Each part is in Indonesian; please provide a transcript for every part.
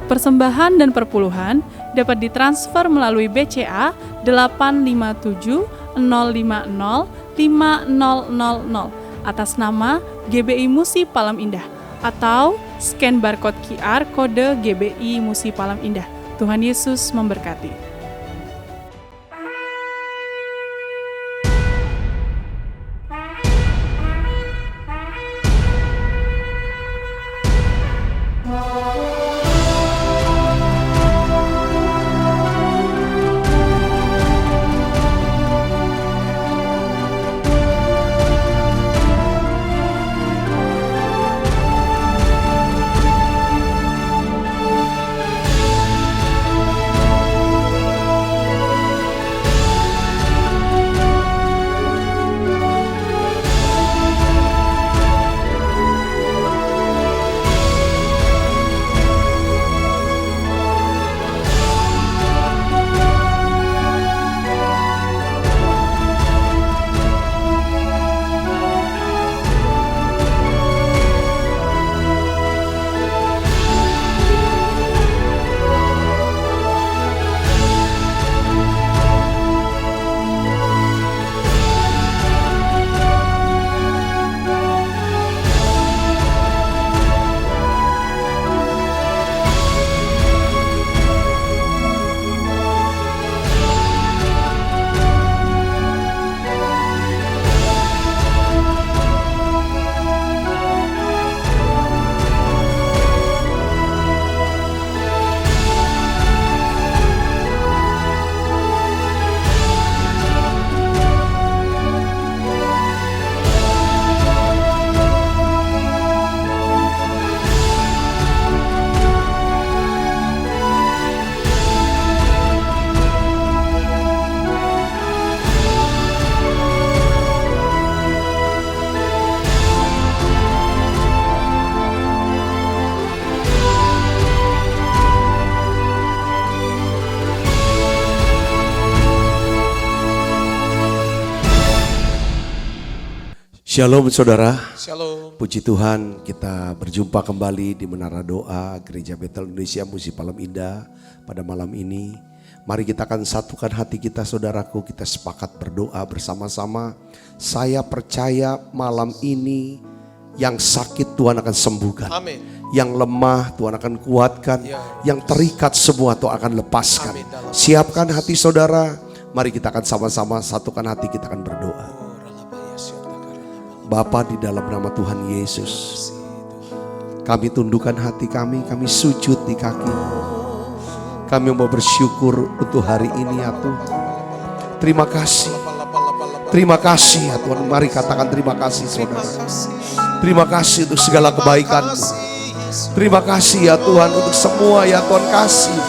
Persembahan dan perpuluhan dapat ditransfer melalui BCA 857 050 5000 atas nama GBI Musi Palam Indah atau scan barcode QR kode GBI Musi Palam Indah. Tuhan Yesus memberkati. Shalom saudara. Shalom. Puji Tuhan, kita berjumpa kembali di Menara Doa Gereja Betel Indonesia Musi Palam Indah pada malam ini. Mari kita akan satukan hati kita saudaraku, kita sepakat berdoa bersama-sama. Saya percaya malam ini yang sakit Tuhan akan sembuhkan. Amin. Yang lemah Tuhan akan kuatkan. Ya. Yang terikat semua Tuhan akan lepaskan. Amin. Siapkan hati saudara. Mari kita akan sama-sama satukan hati, kita akan berdoa. Bapa, di dalam nama Tuhan Yesus, kami tundukkan hati kami sujud di kaki. Kami mau bersyukur untuk hari ini ya Tuhan. Terima kasih. Terima kasih ya Tuhan. Mari katakan terima kasih saudara. Terima kasih untuk segala kebaikan-Mu. Terima kasih ya Tuhan untuk semua ya Tuhan kasih.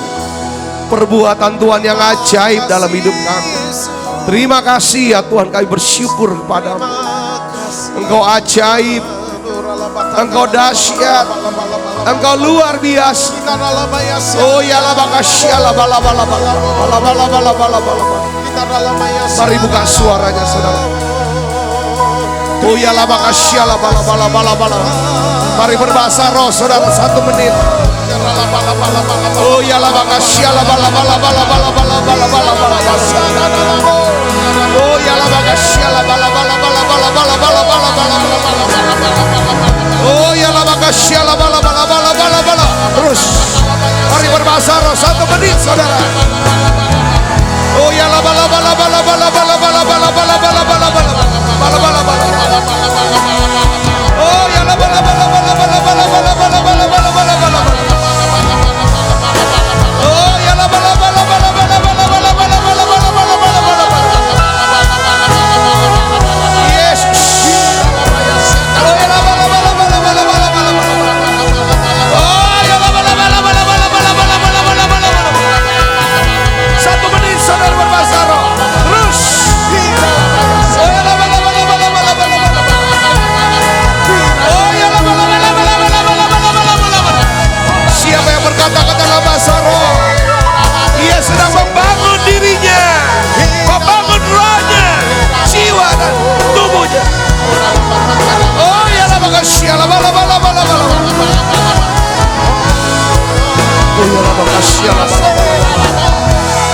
Perbuatan Tuhan yang ajaib dalam hidup kami. Terima kasih ya Tuhan, kami bersyukur kepadamu. Engkau ajaib, Engkau dahsyat, Engkau luar biasa. Oh ya la bakasya la bala bala bala bala bala bala bala bala. Mari buka suaranya saudara. Oh ya la bakasya la bala bala bala bala. Mari berbahasa roh saudara 1 menit. Oh ya la bakasya la bala bala bala bala bala bala bala bala. Oh ya la bakasya la bala bala bala bala bala bala bala bala. Oh ya la bakasya la bala bala bala bala bala. Terus mari berbahasa roh 1 menit saudara. Oh ya la bala bala bala bala bala bala bala bala bala bala bala bala bala. Oh ya la bala bala bala bala bala bala bala bala bala bala bala. Oh ya la bala bala bala bala bala bala bala bala bala bala bala bala. Yesus. Oh ya la bala bala bala bala bala bala. Oh ya la bala bala bala bala bala bala bala bala bala.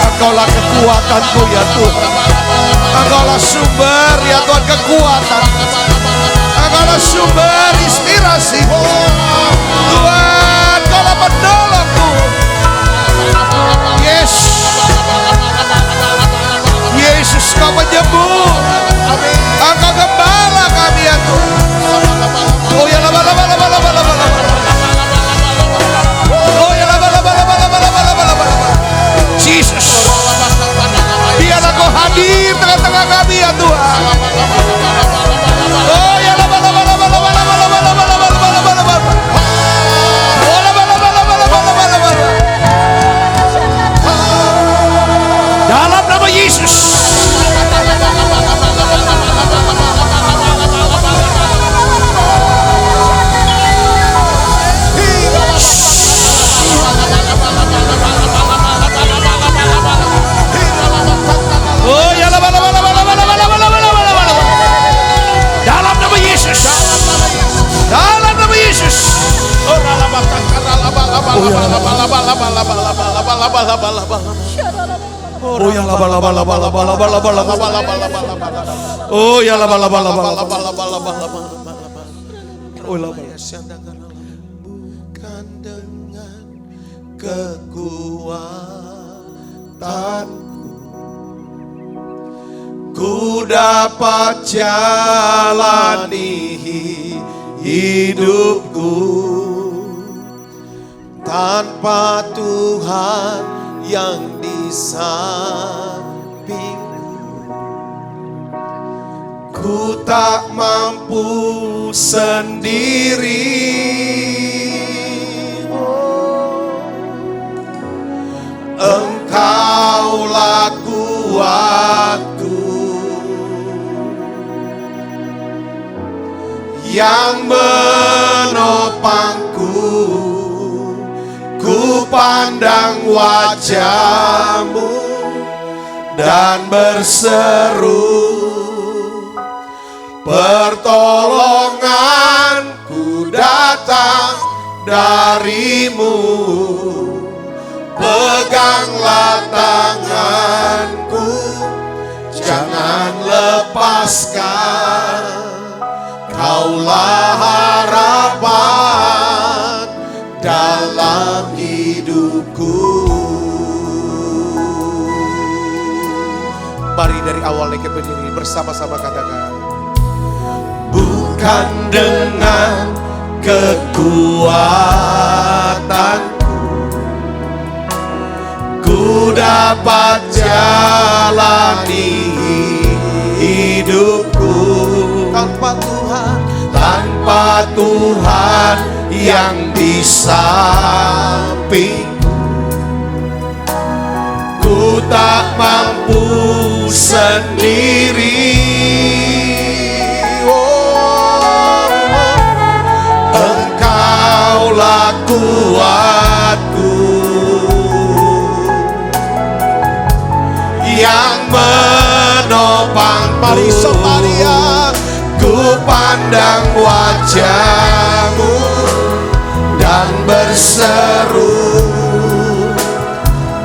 Engkaulah kekuatanku ya Tuhan. Engkaulah sumber ya Tuhan kekuatan. Engkaulah sumber inspirasi. Tuhan, Engkaulah penolongku. Yesus, Kau penyembuh. Engkau gembala kami ya Tuhan. Oh ya laba. Oh ya laba. Jesus, biarlah Kau hadir tengah-tengah kami ya Tuhan. Oh ya laba. Dalam nama Yesus. Oh ya laba. Dalam nama Yesus. Dalam nama Yesus. Oh ya laba. Oh ya laba. Oh laba. Bukan dengan kekuatan ku dapat jalani hidupku tanpa Tuhan yang di sampingku. Ku tak mampu sendiri. Engkaulah kuatku yang menopangku. Ku pandang wajah-Mu dan berseru, pertolonganku datang dari-Mu. Peganglah tanganku, jangan lepaskan. Kaulah harapan dalam hidupku. Mari dari awal kita berdiri bersama-sama katakan, bukan dengan kekuatanku ku dapat jalani hidupku tanpa Tuhan yang di sampingku. Ku tak mampu sendiri. Engkaulah kuatku yang menopang. Mari Samaria, ku pandang wajah-Mu dan berseru,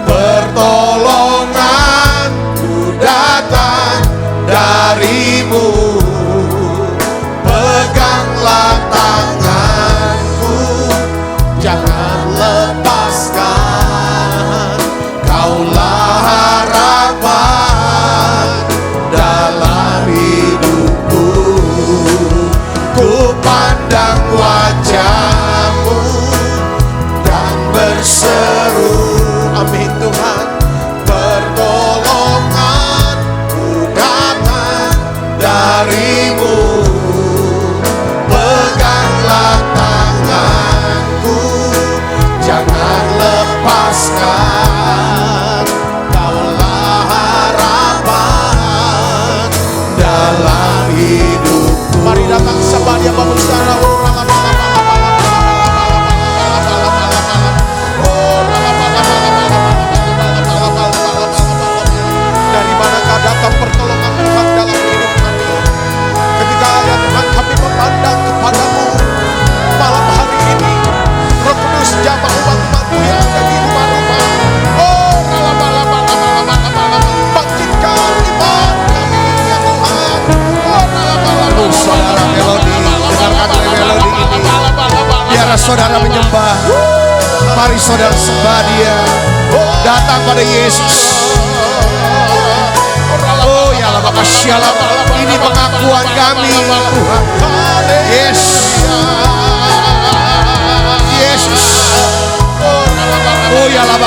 pertolonganku datang dari-Mu. Peganglah tanganku, jangan lepaskan. Kaulah harapan dalam hidupku. Ku pandang wajah-Mu dan berseru, amin Tuhan, pertolonganku datang dari-Mu. Peganglah tanganku, sembah. Mari saudara sembah Dia. Datang pada Yesus. Oh ya Allah, ini pengakuan kami Tuhan. Yes. Yesus. Oh ya Allah,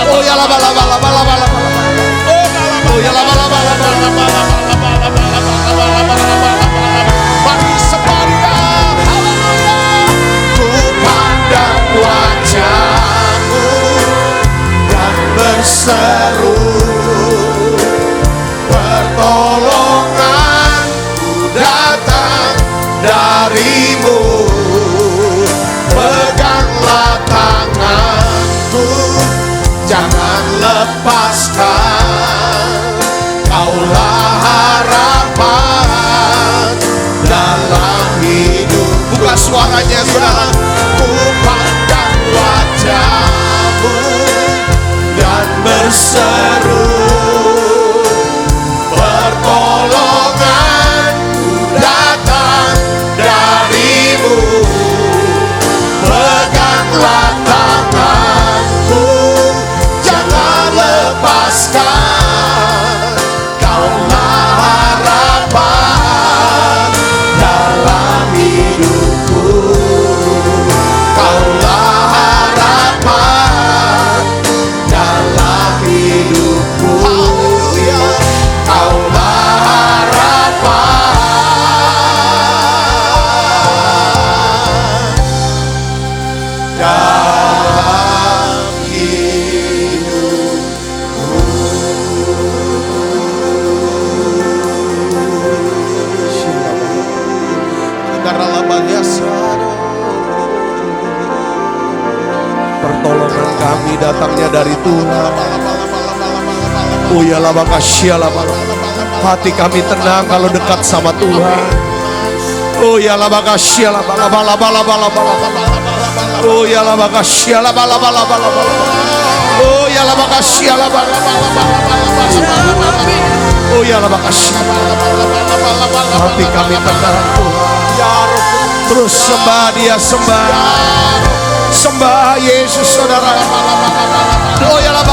oh ya Allah, oh ya Allah, mari sembah Dia. Ku pandang wajah-Mu dan berseru, pertolonganku datang dari-Mu. Peganglah tanganku, jangan lepaskan. Kaulah harapan dalam hidup. Buka suaranya saudara. Ku pandang wajah-Mu dan berseru, pertolonganku datang dari-Mu. Peganglah tanganku, jangan lepaskan. Kaulah harapan dalam hidupku. Kaulah harapan dalam hidupku. Haleluya. Kaulah harapan dalam hidupku. Pertolongan kami datangnya dari Tuhan. Oh ya Allah, hati kami tenang kalau dekat sama Tuhan. Oh ya Allah, oh ya Allah, oh ya Allah, oh ya Allah, hati kami tenang Tuhan. Terus sembah Dia, sembah Yesus saudara. Oh ya Allah,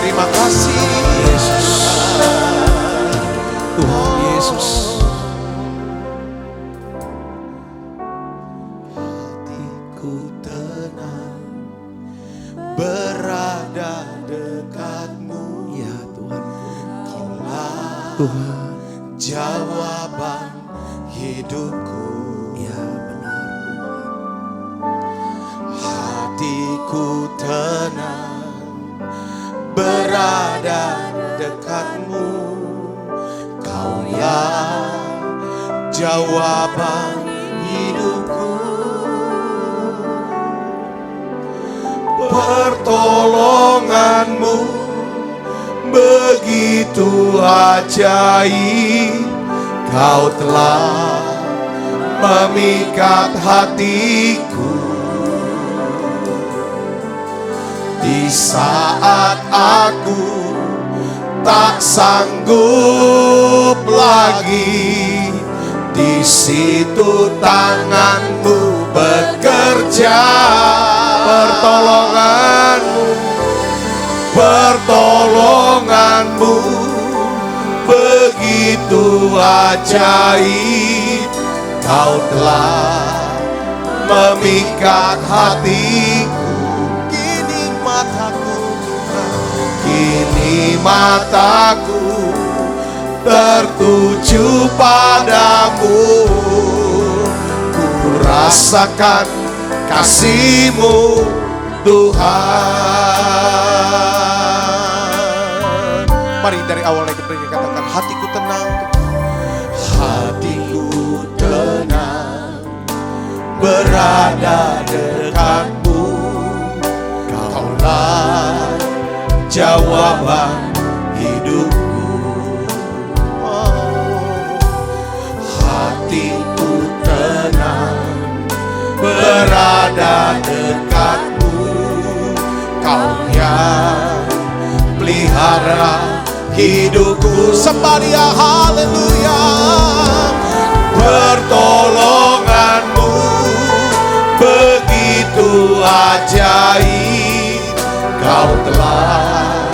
terima kasih Yesus. Tuhan Yesus. Hatiku tenang berada dekat-Mu. Ya Tuhan. Kaulah Tuhan jawaban hidupku. Ya benar Tuhan. Hatiku tenang berada dekat-Mu. Kaulah jawaban hidupku. Pertolongan-Mu begitu ajaib. Kau telah memikat hatiku. Di saat aku tak sanggup lagi, di situ tangan-Mu bekerja. Pertolongan-Mu begitu ajaib. Kau telah memikat hatiku. Kini mataku tertuju padamu. Ku rasakan kasih-Mu Tuhan. Mari dari awal lagi katakan, hatiku tenang. Hatiku tenang berada dekatmu. Kaulah jawaban hidupku. Hatiku tenang berada dekatmu. Kau yang pelihara hidupku. Sembah Dia, haleluya. Pertolonganmu begitu ajaib. Kau telah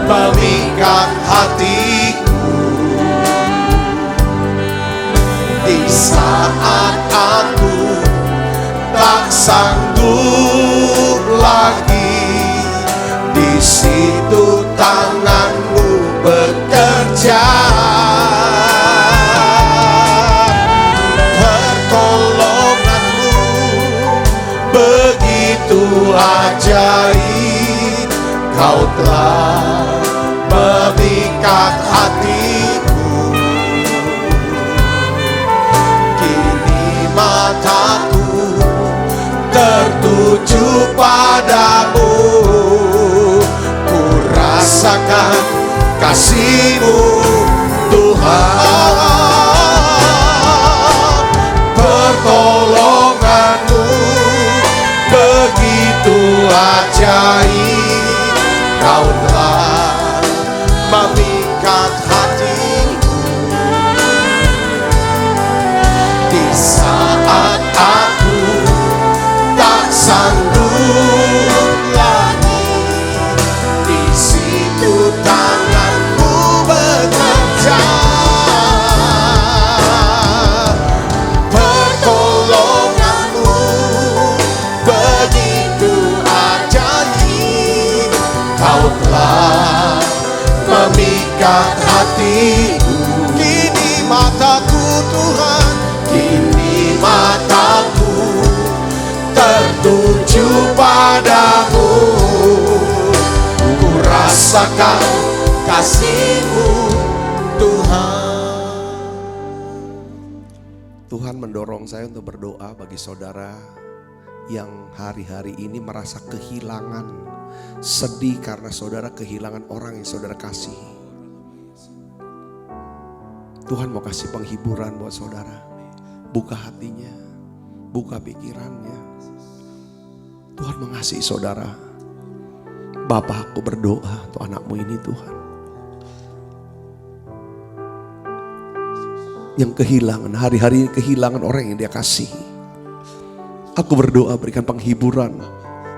memikat hatiku. Di saat aku tak sanggup lagi, di situ tanganmu bekerja. Pertolonganmu begitu ajaib. Kau telah memikat hatiku. Kini mataku tertuju padamu. Ku rasakan kasih-Mu Tuhan. Pertolongan-Mu begitu ajaib. Kau telah memikat hatiku. Di saat aku tak sanggup lagi, di situ tangan-Mu bekerja. Pertolongan-Mu begitu ajaib. Kau telah memikat hatiku. Kini mataku Tuhan, kini mataku tertuju padamu. Ku rasakan kasih-Mu Tuhan. Tuhan mendorong saya untuk berdoa bagi saudara yang hari-hari ini merasa kehilangan, sedih karena saudara kehilangan orang yang saudara kasihi. Tuhan mau kasih penghiburan buat saudara. Buka hatinya, buka pikirannya. Tuhan mengasihi saudara. Bapa, aku berdoa untuk anakmu ini Tuhan, yang kehilangan, hari-hari ini kehilangan orang yang dia kasihi. Aku berdoa berikan penghiburan,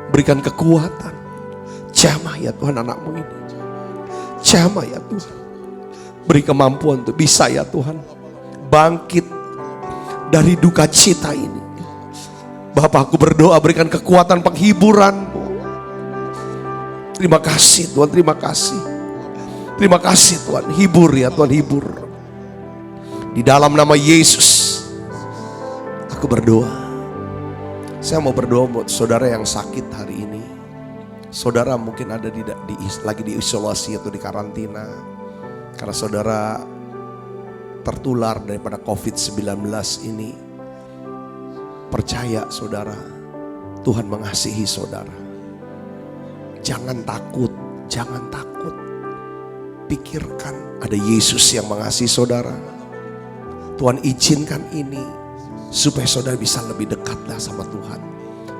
berikan kekuatan. Jamah ya Tuhan anakmu ini. Jamah ya Tuhan. Beri kemampuan untuk bisa ya Tuhan bangkit dari duka cita ini. Bapak, aku berdoa berikan kekuatan penghiburan-Mu. Terima kasih Tuhan, terima kasih. Terima kasih Tuhan, hibur ya Tuhan, hibur. Di dalam nama Yesus aku berdoa. Saya mau berdoa buat saudara yang sakit hari ini. Saudara mungkin ada lagi di isolasi atau di karantina karena saudara tertular daripada COVID-19 ini. Percaya saudara, Tuhan mengasihi saudara. Jangan takut, jangan takut. Pikirkan ada Yesus yang mengasihi saudara. Tuhan izinkan ini supaya saudara bisa lebih dekatlah sama Tuhan.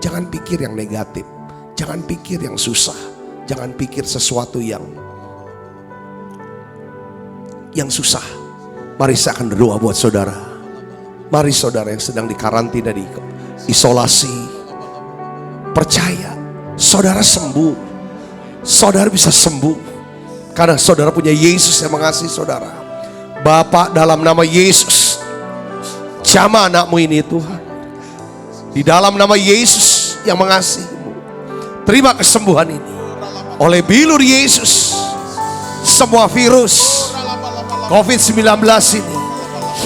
Jangan pikir yang negatif, jangan pikir yang susah, jangan pikir sesuatu yang susah. Mari saya akan berdoa buat saudara. Mari saudara yang sedang dikarantina, di isolasi, percaya saudara sembuh. Saudara bisa sembuh karena saudara punya Yesus yang mengasihi saudara. Bapa, dalam nama Yesus, jamah anakmu ini Tuhan. Di dalam nama Yesus yang mengasihi-Mu, terima kesembuhan ini. Oleh bilur Yesus, semua virus COVID-19 ini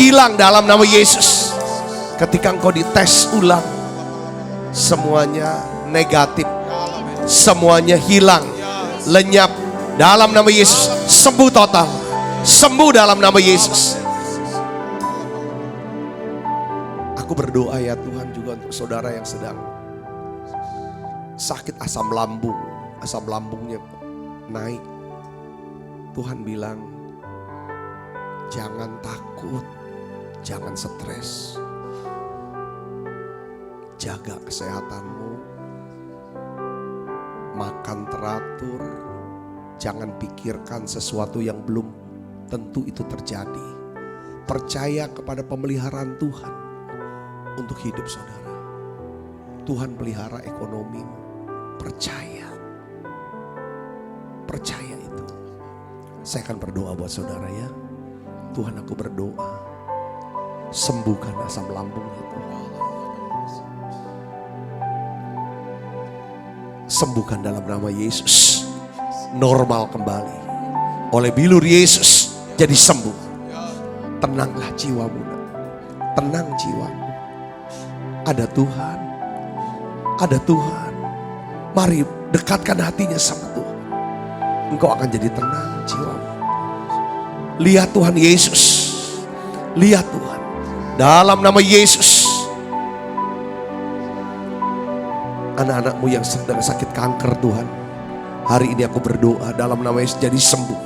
hilang dalam nama Yesus. Ketika engkau dites ulang, semuanya negatif, semuanya hilang, lenyap dalam nama Yesus. sembuh total. Sembuh dalam nama Yesus. Aku berdoa ya Tuhan juga untuk saudara yang sedang sakit asam lambung. Asam lambungnya naik. Tuhan bilang, jangan takut, jangan stres. Jaga kesehatanmu. Makan teratur. Jangan pikirkan sesuatu yang belum tentu itu terjadi. Percaya kepada pemeliharaan Tuhan untuk hidup saudara. Tuhan pelihara ekonomimu. Percaya. Percaya itu. Saya akan berdoa buat saudara ya. Tuhan, aku berdoa. Sembuhkan asam lambungnya Tuhan. Sembuhkan dalam nama Yesus. Normal kembali. Oleh bilur Yesus jadi sembuh. Tenanglah jiwamu. Tenang jiwamu. Ada Tuhan. Ada Tuhan. Mari dekatkan hatinya sama Tuhan. Engkau akan jadi tenang jiwamu. Lihat Tuhan Yesus. Lihat Tuhan. Dalam nama Yesus. Anak-anakmu yang sedang sakit kanker Tuhan. Hari ini aku berdoa dalam nama Yesus jadi sembuh.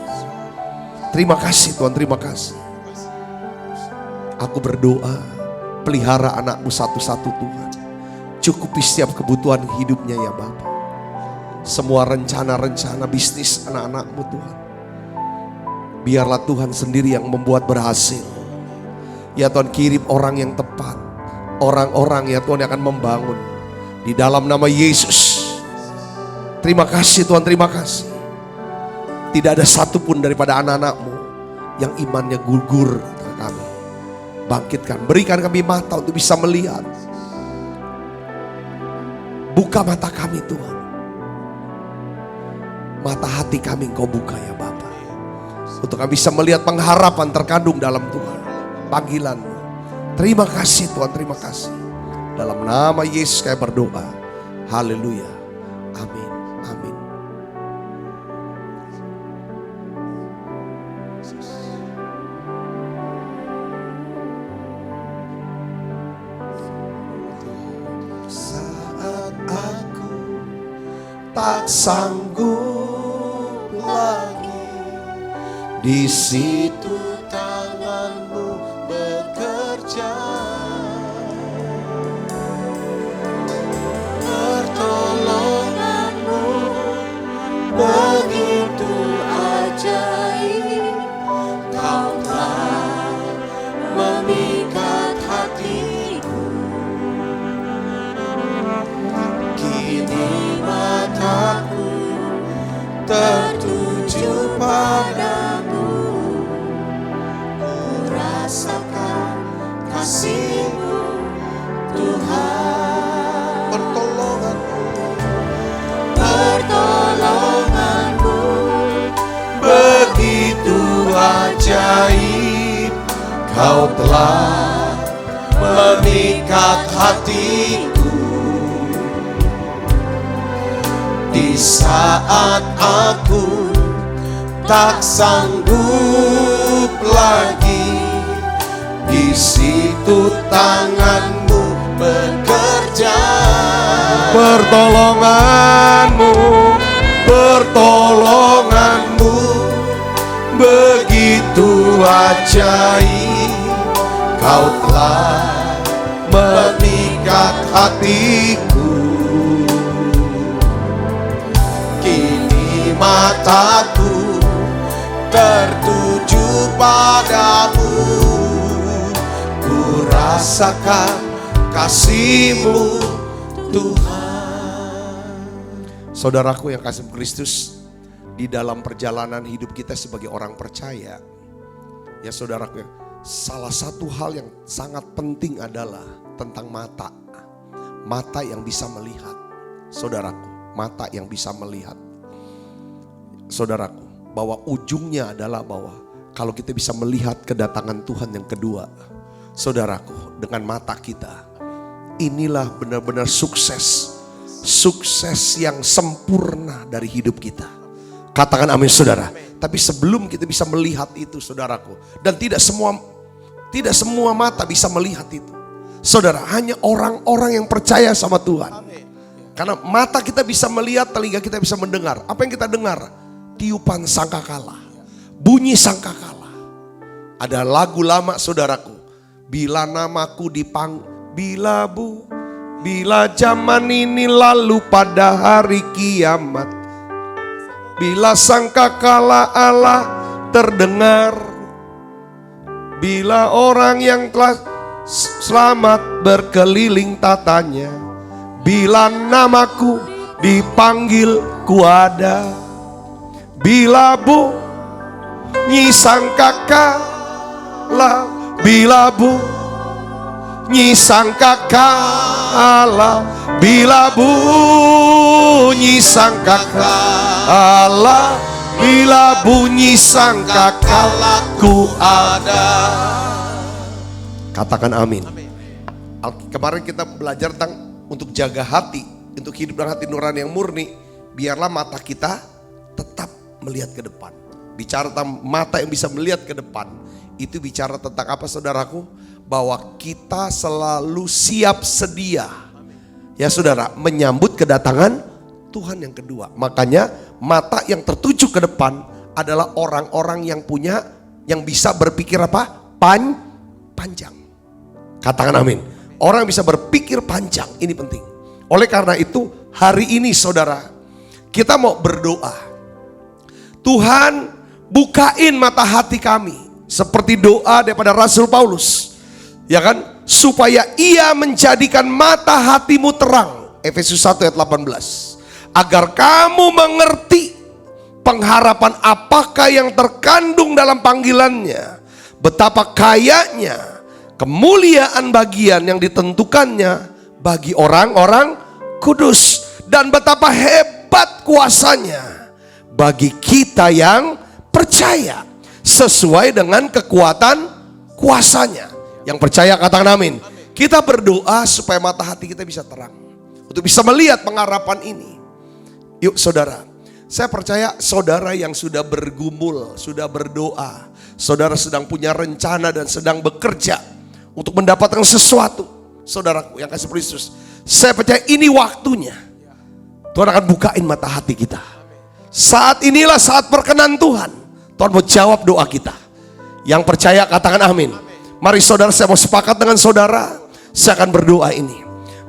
Terima kasih Tuhan, terima kasih. Aku berdoa, pelihara anakmu satu-satu Tuhan. Cukupi setiap kebutuhan hidupnya ya Bapa. Semua rencana-rencana bisnis anak-anakmu Tuhan. Biarlah Tuhan sendiri yang membuat berhasil. Ya Tuhan, kirim orang yang tepat. Orang-orang ya Tuhan yang akan membangun. Di dalam nama Yesus. Terima kasih Tuhan, terima kasih. Tidak ada satupun daripada anak-anakmu yang imannya gugur kami. Bangkitkan, berikan kami mata untuk bisa melihat. Buka mata kami Tuhan. Mata hati kami Engkau buka ya Bapa. Untuk kami bisa melihat pengharapan terkandung dalam Tuhan. Panggilan-Mu. Terima kasih Tuhan, terima kasih. Dalam nama Yesus saya berdoa. Haleluya. Amin. Amin. Saat aku tak sanggup lagi, di situ tangan-Mu bekerja. Pertolongan-Mu begitu ajaib. Kau telah memikat hatiku. Kini mataku tertuju padamu. Ku rasakan kasih-Mu Tuhan. Pertolongan-Mu begitu ajaib. Kau telah memikat hatiku. Di saat aku tak sanggup lagi, di situ tangan-Mu bekerja. Pertolongan-Mu, pertolongan-Mu begitu ajaib. Kau telah memikat hatiku. Kini mataku tertuju padamu. Ku rasakan kasih-Mu Tuhan. Saudaraku yang kasih Kristus, di dalam perjalanan hidup kita sebagai orang percaya, ya saudaraku, salah satu hal yang sangat penting adalah tentang mata. Mata yang bisa melihat. Saudaraku, mata yang bisa melihat. Saudaraku, bahwa ujungnya adalah bahwa kalau kita bisa melihat kedatangan Tuhan yang kedua, saudaraku, dengan mata kita, inilah benar-benar sukses. Sukses yang sempurna dari hidup kita. Katakan amin saudara. Tapi sebelum kita bisa melihat itu saudaraku, dan tidak semua mata bisa melihat itu. Saudara, hanya orang-orang yang percaya sama Tuhan. Karena mata kita bisa melihat, telinga kita bisa mendengar. Apa yang kita dengar? Tiupan sangkakala, bunyi sangkakala. Ada lagu lama saudaraku, bila namaku bila zaman ini lalu pada hari kiamat, bila sangkakala Allah terdengar, bila orang yang telah selamat berkeliling tatanya, bila namaku dipanggil ku ada, bila bunyi sangkakala, bila bunyi sangkakala, bila bunyi sangkakala, bila bunyi sangkakala ku ada. Katakan amin. Kemarin kita belajar tentang untuk jaga hati, untuk hidup dengan hati nurani yang murni. Biarlah mata kita tetap melihat ke depan. Bicara tentang mata yang bisa melihat ke depan, itu bicara tentang apa saudaraku? Bahwa kita selalu siap sedia, ya saudara, menyambut kedatangan Tuhan yang kedua. Makanya mata yang tertuju ke depan adalah orang-orang yang bisa berpikir apa? Panjang. Katakan amin. Orang yang bisa berpikir panjang, ini penting. Oleh karena itu hari ini saudara, kita mau berdoa. Tuhan, bukain mata hati kami. Seperti doa daripada Rasul Paulus, ya kan, supaya ia menjadikan mata hatimu terang, Efesus 1 ayat 18, agar kamu mengerti pengharapan apakah yang terkandung dalam panggilannya, betapa kayanya kemuliaan bagian yang ditentukannya bagi orang-orang kudus, dan betapa hebat kuasanya bagi kita yang percaya, sesuai dengan kekuatan kuasanya. Yang percaya katakan amin. Kita berdoa supaya mata hati kita bisa terang, untuk bisa melihat pengharapan ini. Yuk saudara, saya percaya saudara yang sudah bergumul, sudah berdoa, saudara sedang punya rencana dan sedang bekerja untuk mendapatkan sesuatu. Saudaraku yang kasih Kristus, saya percaya ini waktunya Tuhan akan bukain mata hati kita. Saat inilah saat perkenan Tuhan. Tuhan mau jawab doa kita. Yang percaya katakan amin. Mari saudara, saya mau sepakat dengan saudara. Saya akan berdoa ini.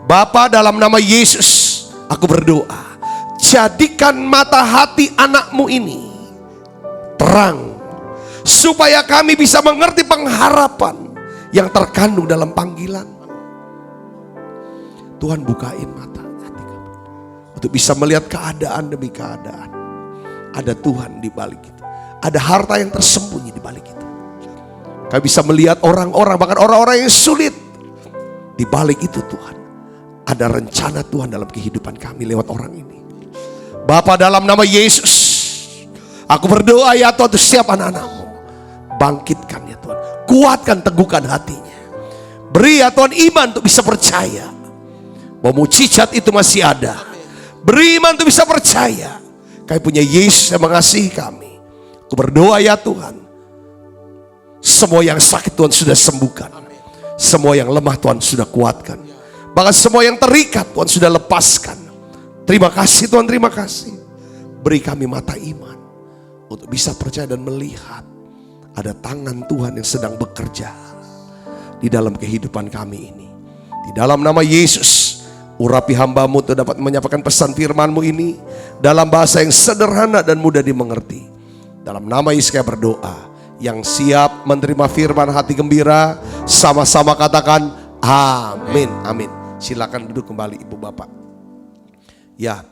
Bapa, dalam nama Yesus aku berdoa, jadikan mata hati anakmu ini terang, supaya kami bisa mengerti pengharapan yang terkandung dalam panggilan. Tuhan bukain mata hati kami untuk bisa melihat keadaan demi keadaan. Ada Tuhan di balik itu. Ada harta yang tersembunyi di balik itu. Kami bisa melihat orang-orang, bahkan orang-orang yang sulit. Di balik itu Tuhan, ada rencana Tuhan dalam kehidupan kami lewat orang ini. Bapa, dalam nama Yesus, aku berdoa ya Tuhan, untuk setiap anak-anakmu, bangkitkan ya Tuhan, kuatkan, teguhkan hatinya. Beri ya Tuhan iman untuk bisa percaya bahwa mujizat itu masih ada. Beri iman untuk bisa percaya kami punya Yesus yang mengasihi kami. Aku berdoa ya Tuhan, semua yang sakit Tuhan sudah sembuhkan, semua yang lemah Tuhan sudah kuatkan, bahkan semua yang terikat Tuhan sudah lepaskan. Terima kasih Tuhan, terima kasih. Beri kami mata iman untuk bisa percaya dan melihat ada tangan Tuhan yang sedang bekerja di dalam kehidupan kami ini. Di dalam nama Yesus, urapi hamba-Mu untuk dapat menyampaikan pesan firman-Mu ini dalam bahasa yang sederhana dan mudah dimengerti. Dalam nama Yesus saya berdoa. Yang siap menerima firman hati gembira, sama-sama katakan amin. Amin. Silakan duduk kembali Ibu Bapak. Ya,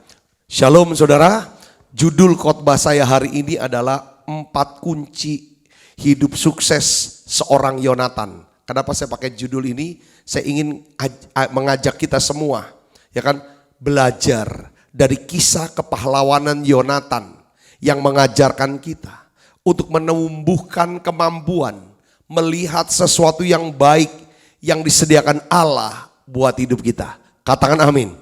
shalom saudara. Judul khotbah saya hari ini adalah 4 kunci hidup sukses seorang Yonatan. Kenapa saya pakai judul ini? Saya ingin mengajak kita semua, ya kan, belajar dari kisah kepahlawanan Yonatan yang mengajarkan kita untuk menumbuhkan kemampuan melihat sesuatu yang baik yang disediakan Allah buat hidup kita. Katakan amin.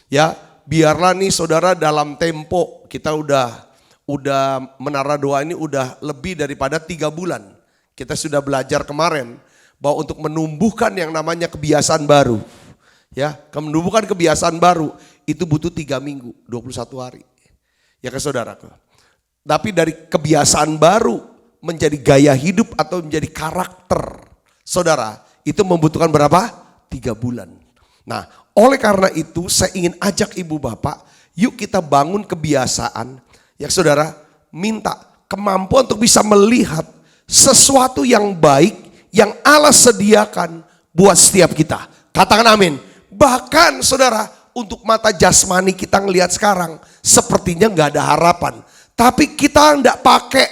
Ya, biarlah nih saudara, dalam tempo kita udah udah menara doa ini udah lebih daripada 3 bulan. Kita sudah belajar kemarin bahwa untuk menumbuhkan yang namanya kebiasaan baru. Ya, menumbuhkan kebiasaan baru itu butuh 3 minggu, 21 hari. Ya kan saudaraku. Tapi dari kebiasaan baru menjadi gaya hidup atau menjadi karakter. Saudara, itu membutuhkan berapa? 3 bulan. Nah, oleh karena itu saya ingin ajak ibu bapak, yuk kita bangun kebiasaan. Ya saudara, minta kemampuan untuk bisa melihat sesuatu yang baik yang Allah sediakan buat setiap kita. Katakan amin. Bahkan saudara, untuk mata jasmani kita ngelihat sekarang sepertinya nggak ada harapan. Tapi kita nggak pakai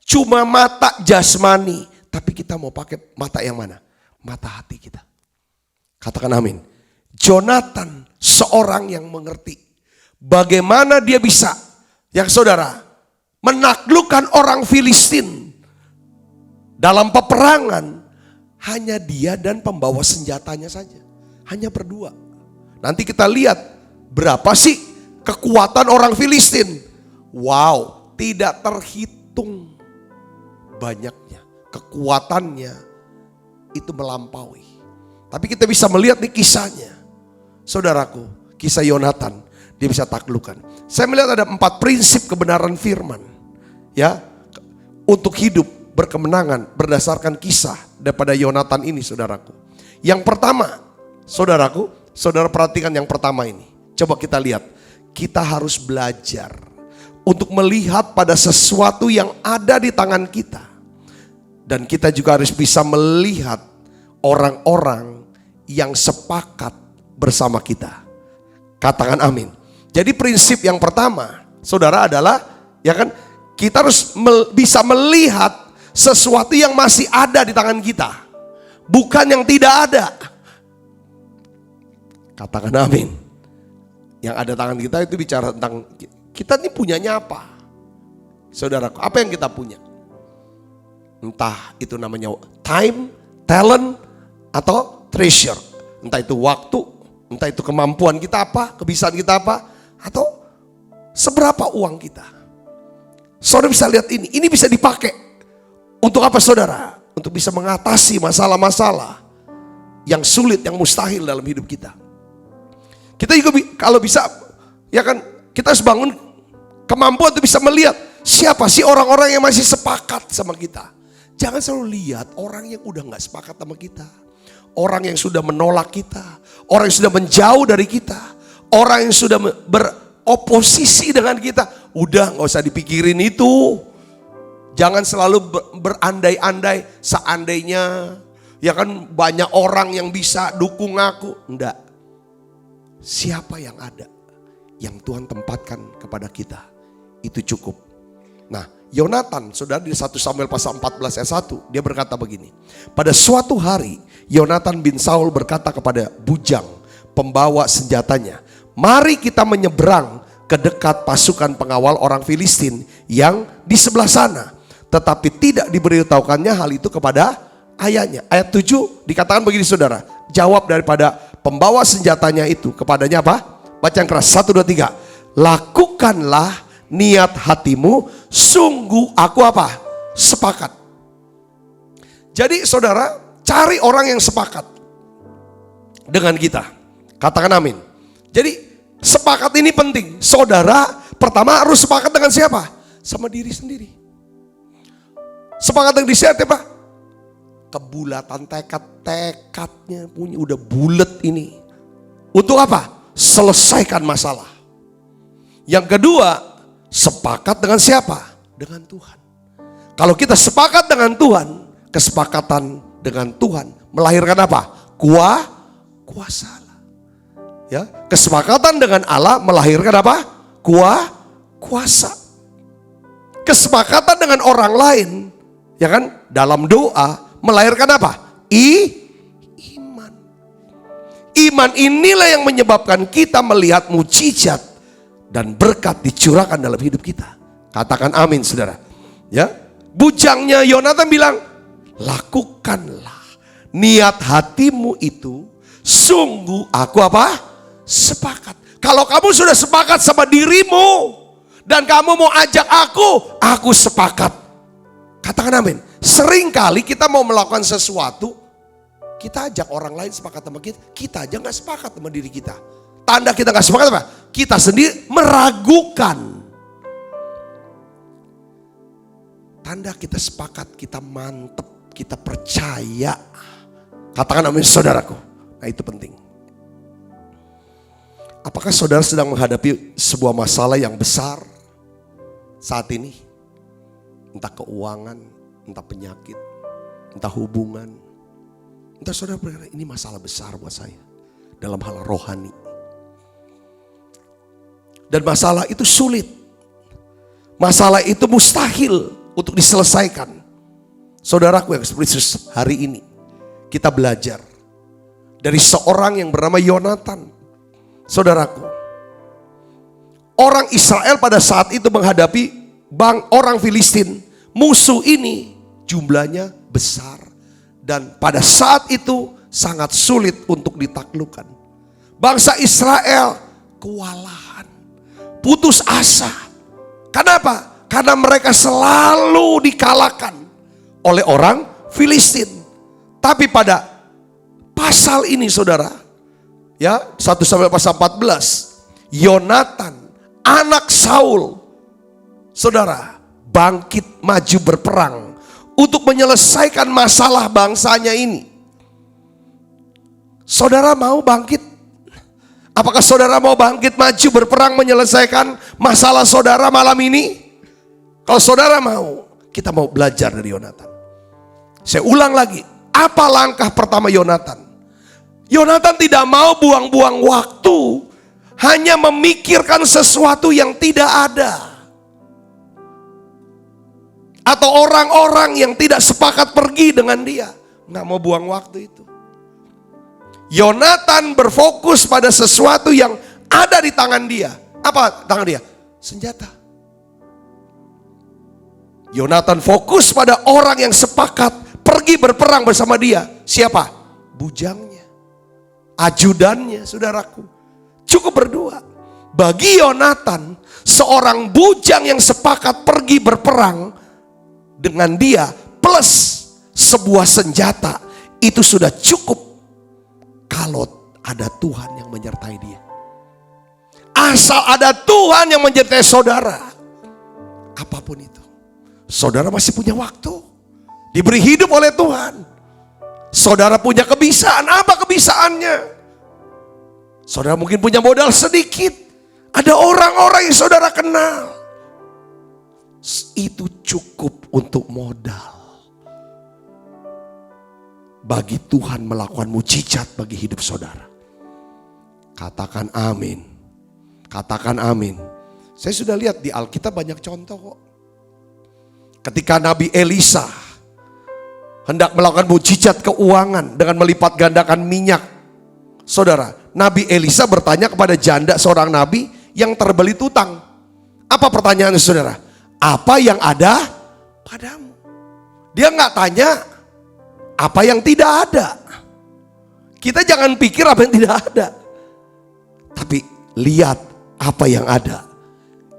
cuma mata jasmani, tapi kita mau pakai mata yang mana? Mata hati kita. Katakan amin. Jonathan seorang yang mengerti bagaimana dia bisa, ya saudara, menaklukkan orang Filistin dalam peperangan. Hanya dia dan pembawa senjatanya saja, hanya berdua. Nanti kita lihat berapa sih kekuatan orang Filistin. Wow, tidak terhitung banyaknya. Kekuatannya itu melampaui. Tapi kita bisa melihat nih kisahnya. Saudaraku, kisah Yonatan, dia bisa taklukkan. Saya melihat ada 4 prinsip kebenaran firman. Ya, untuk hidup berkemenangan berdasarkan kisah daripada Yonatan ini, saudaraku. Yang pertama, saudaraku, saudara perhatikan yang pertama ini. Coba kita lihat, kita harus belajar untuk melihat pada sesuatu yang ada di tangan kita. Dan kita juga harus bisa melihat orang-orang yang sepakat bersama kita. Katakan amin. Jadi prinsip yang pertama, saudara, adalah ya kan, kita harus bisa melihat sesuatu yang masih ada di tangan kita, bukan yang tidak ada. Katakan amin. Yang ada tangan kita itu bicara tentang kita ini punyanya apa? Saudaraku, apa yang kita punya? Entah itu namanya time, talent, atau treasure. Entah itu waktu, entah itu kemampuan kita apa, kebiasaan kita apa, atau seberapa uang kita. Saudara bisa lihat ini bisa dipakai. Untuk apa saudara? Untuk bisa mengatasi masalah-masalah yang sulit, yang mustahil dalam hidup kita. Kita juga kalau bisa, ya kan, kita harus bangun kemampuan untuk bisa melihat siapa sih orang-orang yang masih sepakat sama kita. Jangan selalu lihat orang yang udah gak sepakat sama kita. Orang yang sudah menolak kita. Orang yang sudah menjauh dari kita. Orang yang sudah beroposisi dengan kita. Udah gak usah dipikirin itu. Jangan selalu berandai-andai seandainya. Ya kan, banyak orang yang bisa dukung aku. Enggak. Siapa yang ada, yang Tuhan tempatkan kepada kita, itu cukup. Nah, Yonatan, saudara, di 1 Samuel pasal 14 ayat 1, dia berkata begini. Pada suatu hari, Yonatan bin Saul berkata kepada bujang, pembawa senjatanya, mari kita menyeberang ke dekat pasukan pengawal orang Filistin yang di sebelah sana. Tetapi tidak diberitahukannya hal itu kepada ayahnya. Ayat 7 dikatakan begini saudara, jawab daripada pembawa senjatanya itu kepadanya apa? Baca yang keras, 1, 2, 3. Lakukanlah niat hatimu, sungguh aku apa? Sepakat. Jadi saudara, cari orang yang sepakat dengan kita. Katakan amin. Jadi sepakat ini penting. Saudara pertama harus sepakat dengan siapa? Sama diri sendiri. Sepakat dengan diri siapa? Kebulatan tekadnya punya udah bulat ini. Untuk apa? Selesaikan masalah. Yang kedua, sepakat dengan siapa? Dengan Tuhan. Kalau kita sepakat dengan Tuhan, kesepakatan dengan Tuhan melahirkan apa? Kuasa. Ya, kesepakatan dengan Allah melahirkan apa? Kuasa. Kesepakatan dengan orang lain, ya kan? Dalam doa melahirkan apa? Iman. Iman inilah yang menyebabkan kita melihat mujizat dan berkat dicurahkan dalam hidup kita. Katakan amin saudara. Ya, bujangnya Yonatan bilang, lakukanlah niat hatimu itu, sungguh aku apa? Sepakat. Kalau kamu sudah sepakat sama dirimu, Dan kamu mau ajak aku sepakat. Katakan amin. Seringkali kita mau melakukan sesuatu, kita ajak orang lain sepakat sama kita aja gak sepakat sama diri kita. Tanda kita gak sepakat apa? Kita sendiri meragukan. Tanda kita sepakat, kita mantep, kita percaya. Katakan amin saudaraku. Nah itu penting. Apakah saudara sedang menghadapi sebuah masalah yang besar saat ini? Entah keuangan, entah penyakit, entah hubungan. Entah saudara berkata, ini masalah besar buat saya. Dalam hal rohani. Dan masalah itu sulit. Masalah itu mustahil untuk diselesaikan. Saudaraku yang seperti hari ini. Kita belajar. Dari seorang yang bernama Yonatan. Saudaraku, orang Israel pada saat itu menghadapi orang Filistin. Musuh ini jumlahnya besar. Dan pada saat itu sangat sulit untuk ditaklukkan. Bangsa Israel kewalahan, putus asa. Kenapa? Karena mereka selalu dikalahkan oleh orang Filistin. Tapi pada pasal ini saudara, ya 1 sampai pasal 14, Yonatan anak Saul, saudara, bangkit maju berperang untuk menyelesaikan masalah bangsanya ini. Saudara mau bangkit? Apakah saudara mau bangkit maju berperang menyelesaikan masalah saudara malam ini? Kalau saudara mau, kita mau belajar dari Yonatan. Saya ulang lagi, apa langkah pertama Yonatan? Yonatan tidak mau buang-buang waktu hanya memikirkan sesuatu yang tidak ada. Atau orang-orang yang tidak sepakat pergi dengan dia. Nggak mau buang waktu itu. Yonatan berfokus pada sesuatu yang ada di tangan dia. Apa tangan dia? Senjata. Yonatan fokus pada orang yang sepakat pergi berperang bersama dia. Siapa? Bujangnya. Ajudannya, saudaraku. Cukup berdua. Bagi Yonatan, seorang bujang yang sepakat pergi berperang dengan dia plus sebuah senjata, itu sudah cukup kalau ada Tuhan yang menyertai dia. Asal ada Tuhan yang menyertai saudara, apapun itu, saudara masih punya waktu, diberi hidup oleh Tuhan. Saudara punya kebisaan, apa kebisaannya? Saudara mungkin punya modal sedikit. Ada orang-orang yang saudara kenal. Itu cukup untuk modal. Bagi Tuhan melakukan mujizat bagi hidup saudara. Katakan amin. Katakan amin. Saya sudah lihat di Alkitab banyak contoh kok. Ketika Nabi Elisa hendak melakukan mujizat keuangan dengan melipat gandakan minyak. Saudara, Nabi Elisa bertanya kepada janda seorang nabi yang terbelit utang. Apa pertanyaannya saudara? Apa yang ada padamu? Dia nggak tanya apa yang tidak ada. Kita jangan pikir apa yang tidak ada. Tapi lihat apa yang ada.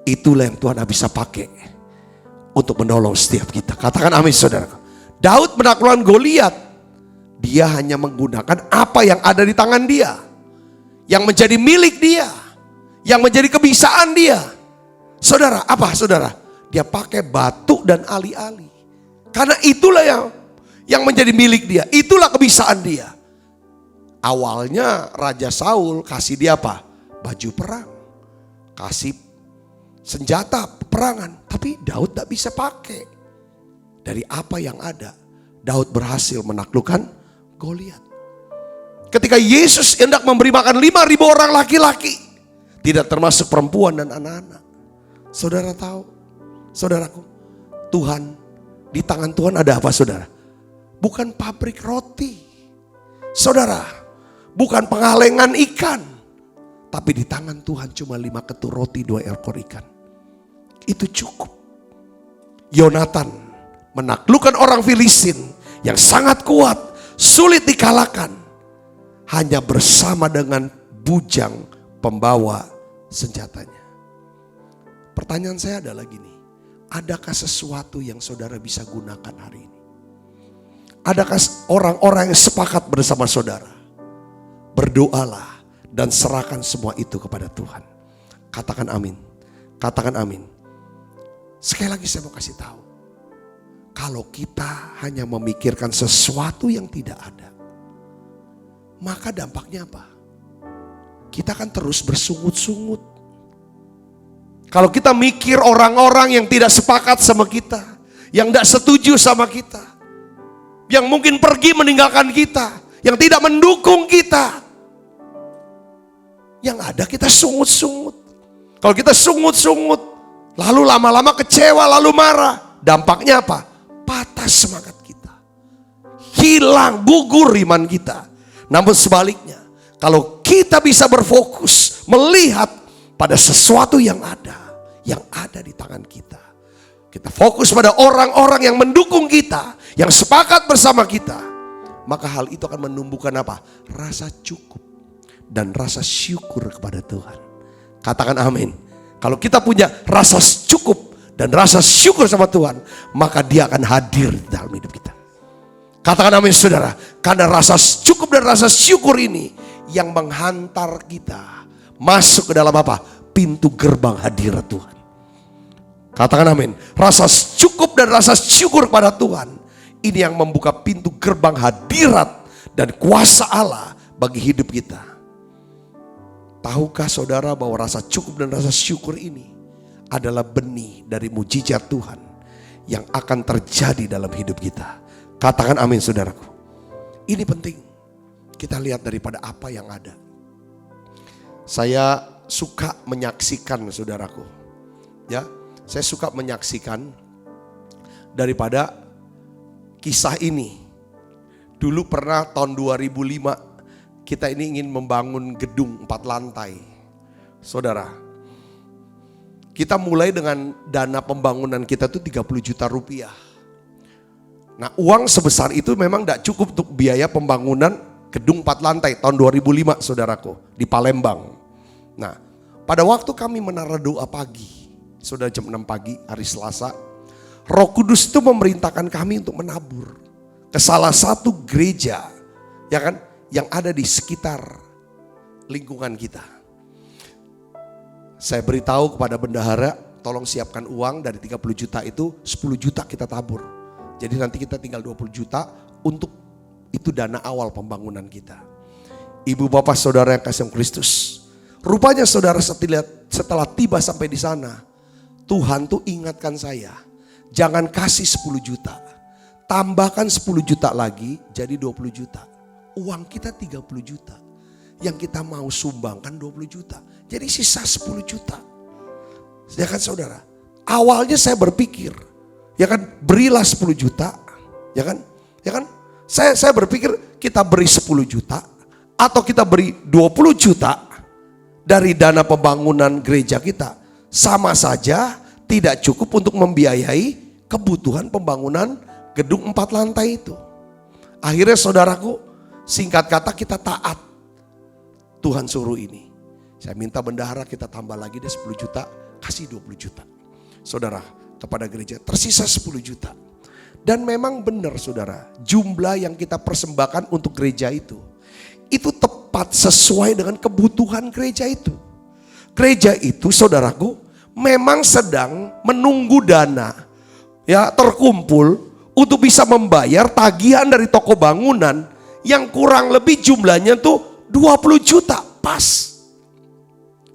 Itulah yang Tuhan bisa pakai untuk menolong setiap kita. Katakan amin saudara. Daud menaklukkan Goliat. Dia hanya menggunakan apa yang ada di tangan dia. Yang menjadi milik dia. Yang menjadi kebisaan dia. Saudara, apa saudara? Dia pakai batu dan ali-ali. Karena itulah yang menjadi milik dia. Itulah kebisaan dia. Awalnya Raja Saul kasih dia apa? Baju perang. Kasih senjata peperangan. Tapi Daud tidak bisa pakai. Dari apa yang ada, Daud berhasil menaklukkan Goliat. Ketika Yesus hendak memberi makan 5.000 orang laki-laki, tidak termasuk perempuan dan anak-anak. Saudara tahu, saudaraku, Tuhan, di tangan Tuhan ada apa saudara? Bukan pabrik roti. Saudara, bukan pengalengan ikan. Tapi di tangan Tuhan cuma 5 ketur roti, 2 ekor ikan. Itu cukup. Yonatan menaklukkan orang Filistin yang sangat kuat, sulit dikalahkan. Hanya bersama dengan bujang pembawa senjatanya. Pertanyaan saya adalah gini, adakah sesuatu yang saudara bisa gunakan hari ini? Adakah orang-orang yang sepakat bersama saudara? Berdoalah dan serahkan semua itu kepada Tuhan. Katakan amin. Katakan amin. Sekali lagi saya mau kasih tahu. Kalau kita hanya memikirkan sesuatu yang tidak ada, maka dampaknya apa? Kita akan terus bersungut-sungut. Kalau kita mikir orang-orang yang tidak sepakat sama kita, yang tidak setuju sama kita, yang mungkin pergi meninggalkan kita, yang tidak mendukung kita, yang ada kita sungut-sungut. Kalau kita sungut-sungut, lalu lama-lama kecewa, lalu marah, dampaknya apa? Patah semangat kita, hilang, gugur iman kita. Namun sebaliknya, kalau kita bisa berfokus melihat pada sesuatu yang ada di tangan kita, kita fokus pada orang-orang yang mendukung kita, yang sepakat bersama kita, maka hal itu akan menumbuhkan apa? Rasa cukup dan rasa syukur kepada Tuhan. Katakan amin. Kalau kita punya rasa cukup dan rasa syukur sama Tuhan, maka Dia akan hadir dalam hidup kita. Katakan amin saudara. Karena rasa cukup dan rasa syukur ini yang menghantar kita masuk ke dalam apa? Pintu gerbang hadirat Tuhan. Katakan amin. Rasa cukup dan rasa syukur pada Tuhan, ini yang membuka pintu gerbang hadirat dan kuasa Allah bagi hidup kita. Tahukah saudara bahwa rasa cukup dan rasa syukur ini adalah benih dari mujizat Tuhan yang akan terjadi dalam hidup kita. Katakan amin saudaraku. Ini penting kita lihat daripada apa yang ada. Saya suka menyaksikan saudaraku. Ya, saya suka menyaksikan daripada kisah ini. Dulu pernah tahun 2005 kita ini ingin membangun gedung 4 lantai. Saudara, kita mulai dengan dana pembangunan kita itu 30 juta rupiah. Nah, uang sebesar itu memang tidak cukup untuk biaya pembangunan gedung 4 lantai tahun 2005 saudaraku di Palembang. Nah, pada waktu kami menara doa pagi, saudara, jam 6 pagi hari Selasa, Roh Kudus itu memerintahkan kami untuk menabur ke salah satu gereja, ya kan, yang ada di sekitar lingkungan kita. Saya beritahu kepada bendahara, tolong siapkan uang dari 30 juta itu 10 juta kita tabur. Jadi nanti kita tinggal 20 juta untuk itu dana awal pembangunan kita. Ibu bapak saudara yang kasih Kristus, rupanya saudara setelah tiba sampai di sana, Tuhan tuh ingatkan saya, jangan kasih 10 juta, tambahkan 10 juta lagi jadi 20 juta. Uang kita 30 juta, yang kita mau sumbangkan 20 juta, jadi sisa 10 juta. Ya kan saudara, awalnya saya berpikir, ya kan, berilah 10 juta, ya kan, saya berpikir kita beri 10 juta atau kita beri 20 juta dari dana pembangunan gereja kita, sama saja tidak cukup untuk membiayai kebutuhan pembangunan gedung 4 lantai itu. Akhirnya saudaraku, singkat kata kita taat. Tuhan suruh ini. Saya minta bendahara kita tambah lagi deh 10 juta, kasih 20 juta. Saudara, kepada gereja tersisa 10 juta. Dan memang benar saudara, jumlah yang kita persembahkan untuk gereja itu tepat sesuai dengan kebutuhan gereja itu. Gereja itu saudaraku memang sedang menunggu dana ya terkumpul untuk bisa membayar tagihan dari toko bangunan yang kurang lebih jumlahnya tuh 20 juta pas.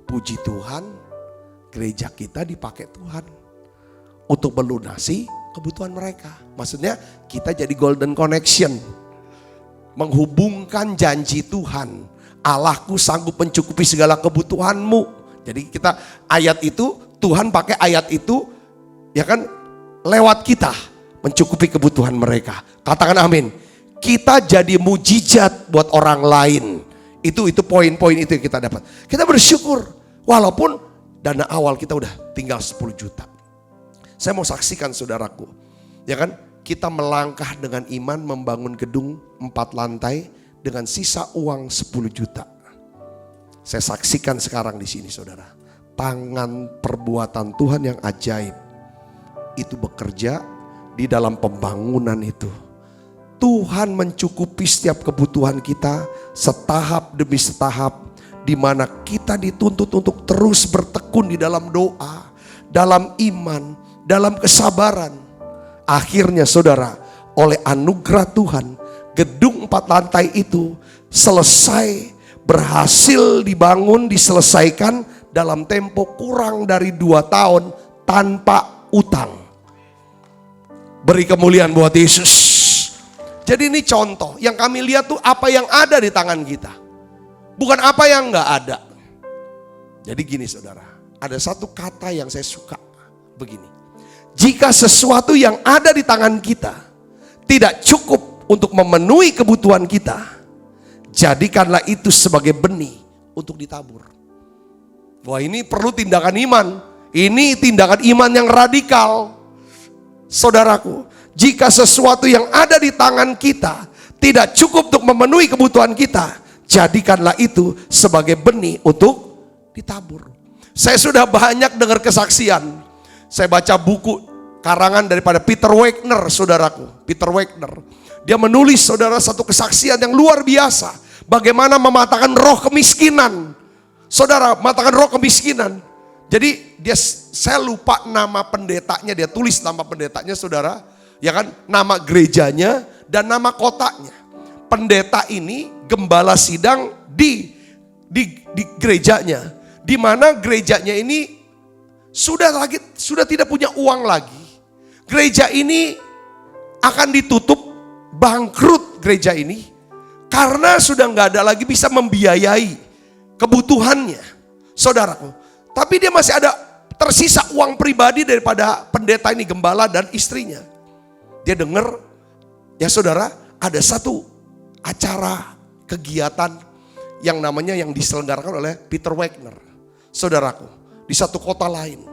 Puji Tuhan, gereja kita dipakai Tuhan untuk melunasi kebutuhan mereka. Maksudnya kita jadi golden connection, menghubungkan janji Tuhan. Allahku sanggup mencukupi segala kebutuhanmu. Jadi kita ayat itu, Tuhan pakai ayat itu ya kan lewat kita mencukupi kebutuhan mereka. Katakan amin. Kita jadi mujizat buat orang lain. Itu poin-poin itu yang kita dapat. Kita bersyukur walaupun dana awal kita udah tinggal 10 juta. Saya mau saksikan saudaraku, ya kan, kita melangkah dengan iman membangun gedung 4 lantai dengan sisa uang 10 juta. Saya saksikan sekarang di sini saudara. tangan perbuatan Tuhan yang ajaib itu bekerja di dalam pembangunan itu. Tuhan mencukupi setiap kebutuhan kita setahap demi setahap, di mana kita dituntut untuk terus bertekun di dalam doa, dalam iman, dalam kesabaran. Akhirnya saudara, oleh anugerah Tuhan, gedung 4 lantai itu selesai, berhasil dibangun, diselesaikan dalam tempo kurang dari 2 tahun tanpa utang. Beri kemuliaan buat Yesus. Jadi ini contoh yang kami lihat tuh apa yang ada di tangan kita, bukan apa yang nggak ada. Jadi gini saudara, ada satu kata yang saya suka begini. Jika sesuatu yang ada di tangan kita tidak cukup untuk memenuhi kebutuhan kita, jadikanlah itu sebagai benih untuk ditabur. Wah, ini perlu tindakan iman. Ini tindakan iman yang radikal. Saudaraku, jika sesuatu yang ada di tangan kita tidak cukup untuk memenuhi kebutuhan kita, jadikanlah itu sebagai benih untuk ditabur. Saya sudah banyak dengar kesaksian. Saya baca buku karangan daripada Peter Wagner, saudaraku. Peter Wagner. Dia menulis, saudara, satu kesaksian yang luar biasa. Bagaimana mematahkan roh kemiskinan. Saudara, mematahkan roh kemiskinan. Jadi saya lupa nama pendetanya, dia tulis nama pendetanya, saudara. Ya kan, nama gerejanya dan nama kotanya. Pendeta ini gembala sidang di gerejanya. Di mana gerejanya ini sudah tidak punya uang lagi. Gereja ini akan ditutup, bangkrut gereja ini. Karena sudah nggak ada lagi bisa membiayai kebutuhannya, saudaraku. Tapi dia masih ada tersisa uang pribadi daripada pendeta ini, gembala dan istrinya. Dia dengar, ya saudara, ada satu acara kegiatan yang namanya yang diselenggarakan oleh Peter Wagner, saudaraku, di satu kota lain.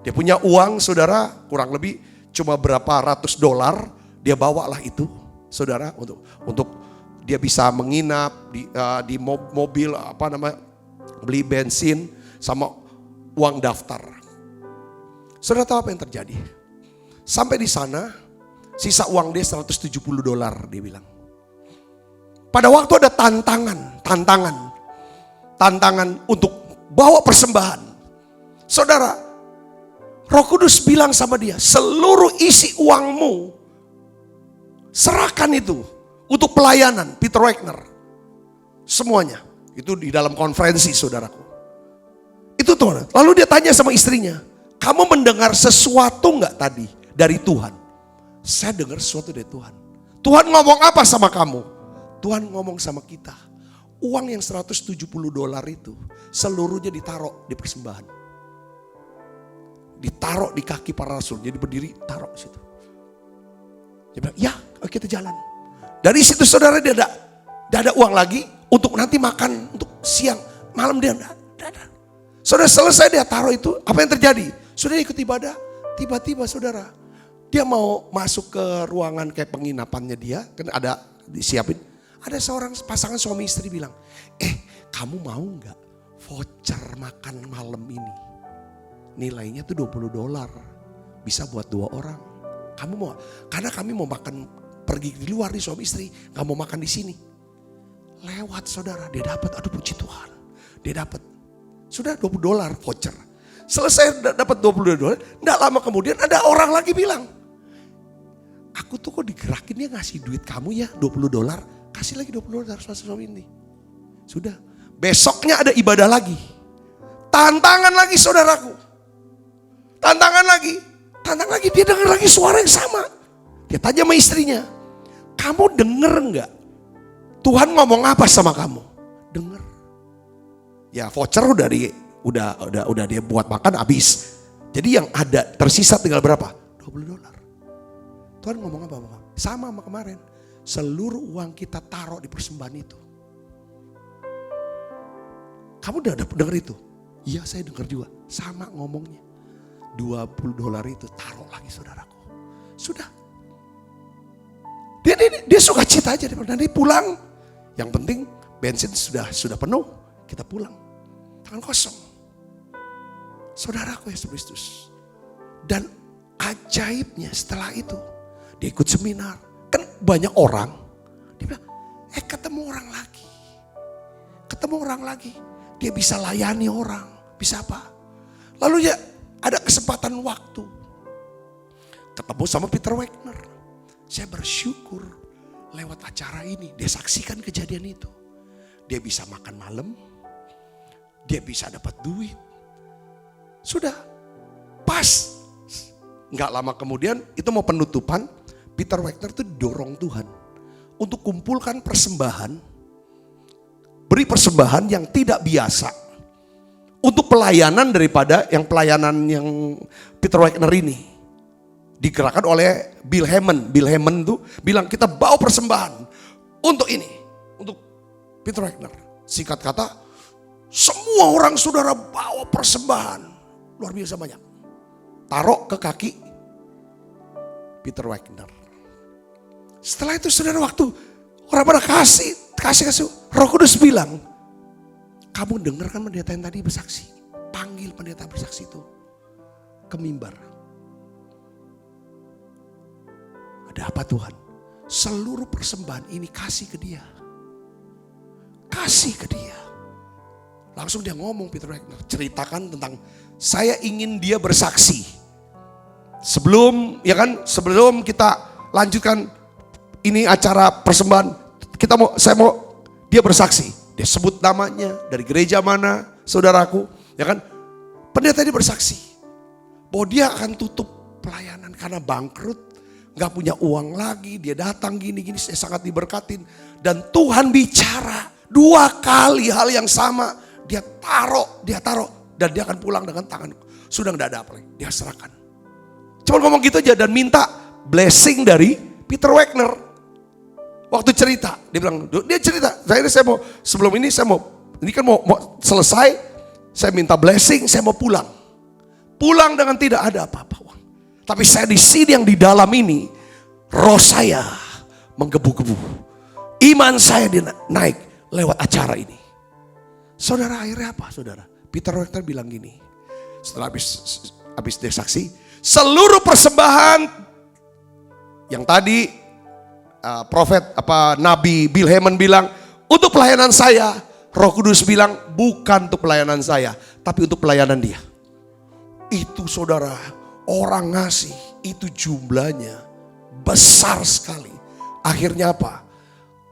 Dia punya uang, saudara, kurang lebih cuma berapa ratus $, dia bawalah itu, saudara, untuk dia bisa menginap di mobil, beli bensin sama uang daftar. Saudara tahu apa yang terjadi? Sampai di sana, sisa uang dia $170, dia bilang. Pada waktu ada tantangan untuk bawa persembahan. Saudara, Roh Kudus bilang sama dia, seluruh isi uangmu serahkan itu untuk pelayanan Peter Wagner. Semuanya. Itu di dalam konferensi, saudaraku. Itu tuh. Lalu dia tanya sama istrinya, kamu mendengar sesuatu enggak tadi dari Tuhan? Saya dengar sesuatu dari Tuhan. Tuhan ngomong apa sama kamu? Tuhan ngomong sama kita. Uang yang $170 itu seluruhnya ditaruh di persembahan. Ditaruh di kaki para rasul. Jadi berdiri, taruh di situ. Dia bilang, ya kita jalan. Dari situ saudara dia ada uang lagi untuk nanti makan, untuk siang, malam dia ada. Saudara selesai dia taruh itu, apa yang terjadi? Sudah ikut ibadah, tiba-tiba saudara, dia mau masuk ke ruangan kayak penginapannya dia, kan ada disiapin. Ada seorang pasangan suami istri bilang, kamu mau nggak voucher makan malam ini? Nilainya tuh $20, bisa buat 2 orang. Kamu mau? Karena kami mau makan pergi di luar nih suami istri, nggak mau makan di sini. Lewat saudara, dia dapat, aduh puji Tuhan, dia dapat. Sudah $20 voucher. Selesai dapat $20, nggak lama kemudian ada orang lagi bilang, aku tuh kok digerakin dia ngasih duit kamu ya $20, kasih lagi $20 suami ini. Sudah, besoknya ada ibadah lagi. Tantangan lagi saudaraku. Tantangan lagi, dia dengar lagi suara yang sama. Dia tanya sama istrinya, kamu denger nggak? Tuhan ngomong apa sama kamu? Dengar. Ya voucher udah dia buat makan habis. Jadi yang ada tersisa tinggal berapa? $20. Tuhan ngomong apa? Sama kemarin. Seluruh uang kita taruh di persembahan itu. Kamu udah dengar itu? Iya saya dengar juga. Sama ngomongnya. $20 itu taruh lagi saudaraku. Sudah. Dia suka cita aja. Nanti pulang. Yang penting bensin sudah penuh. Kita pulang. Tangan kosong. Saudaraku Yesus Kristus. Dan ajaibnya setelah itu, dia ikut seminar. Kan banyak orang, dia bilang, ketemu orang lagi. Ketemu orang lagi. Dia bisa layani orang. Bisa apa? Lalu ya ada kesempatan waktu. Ketemu sama Peter Wagner. Saya bersyukur lewat acara ini. Dia saksikan kejadian itu. Dia bisa makan malam. Dia bisa dapat duit. Sudah pas. Nggak lama kemudian itu mau penutupan. Peter Wagner itu dorong Tuhan. Untuk kumpulkan persembahan. Beri persembahan yang tidak biasa. Untuk pelayanan daripada pelayanan yang Peter Wagner ini. Digerakkan oleh Bill Hamon. Bill Hamon tuh bilang kita bawa persembahan. Untuk ini. Untuk Peter Wagner. Singkat kata. Semua orang saudara bawa persembahan. Luar biasa banyak. Taruh ke kaki Peter Wagner. Setelah itu saudara waktu orang pada kasih. Roh Kudus bilang, kamu dengar kan pendeta yang tadi bersaksi. Panggil pendeta bersaksi itu ke mimbar. Ada apa Tuhan? Seluruh persembahan ini kasih ke dia. Kasih ke dia. Langsung dia ngomong Peter Wagner. Ceritakan tentang saya ingin dia bersaksi. Sebelum kita lanjutkan ini acara persembahan, saya mau dia bersaksi. Dia sebut namanya, dari gereja mana, saudaraku, ya kan? Pendeta ini bersaksi bahwa dia akan tutup pelayanan karena bangkrut, nggak punya uang lagi. Dia datang gini, saya sangat diberkatin. Dan Tuhan bicara 2 kali hal yang sama. Dia taruh, dan dia akan pulang dengan tangan sudah nggak ada apa lagi. Dia serahkan. Cuma ngomong gitu aja dan minta blessing dari Peter Wagner. Waktu cerita, dia cerita, saya mau sebelum ini ini kan mau selesai, saya minta blessing, saya mau pulang. Pulang dengan tidak ada apa-apa. Tapi saya di sini yang di dalam ini, roh saya menggebu-gebu. Iman saya naik lewat acara ini. Saudara akhirnya apa saudara? Peter Wagner bilang gini, setelah habis dia saksi, seluruh persembahan yang tadi Nabi Bill Hamon bilang untuk pelayanan saya, Roh Kudus bilang bukan untuk pelayanan saya, tapi untuk pelayanan dia. Itu saudara, orang ngasih itu jumlahnya besar sekali. Akhirnya apa?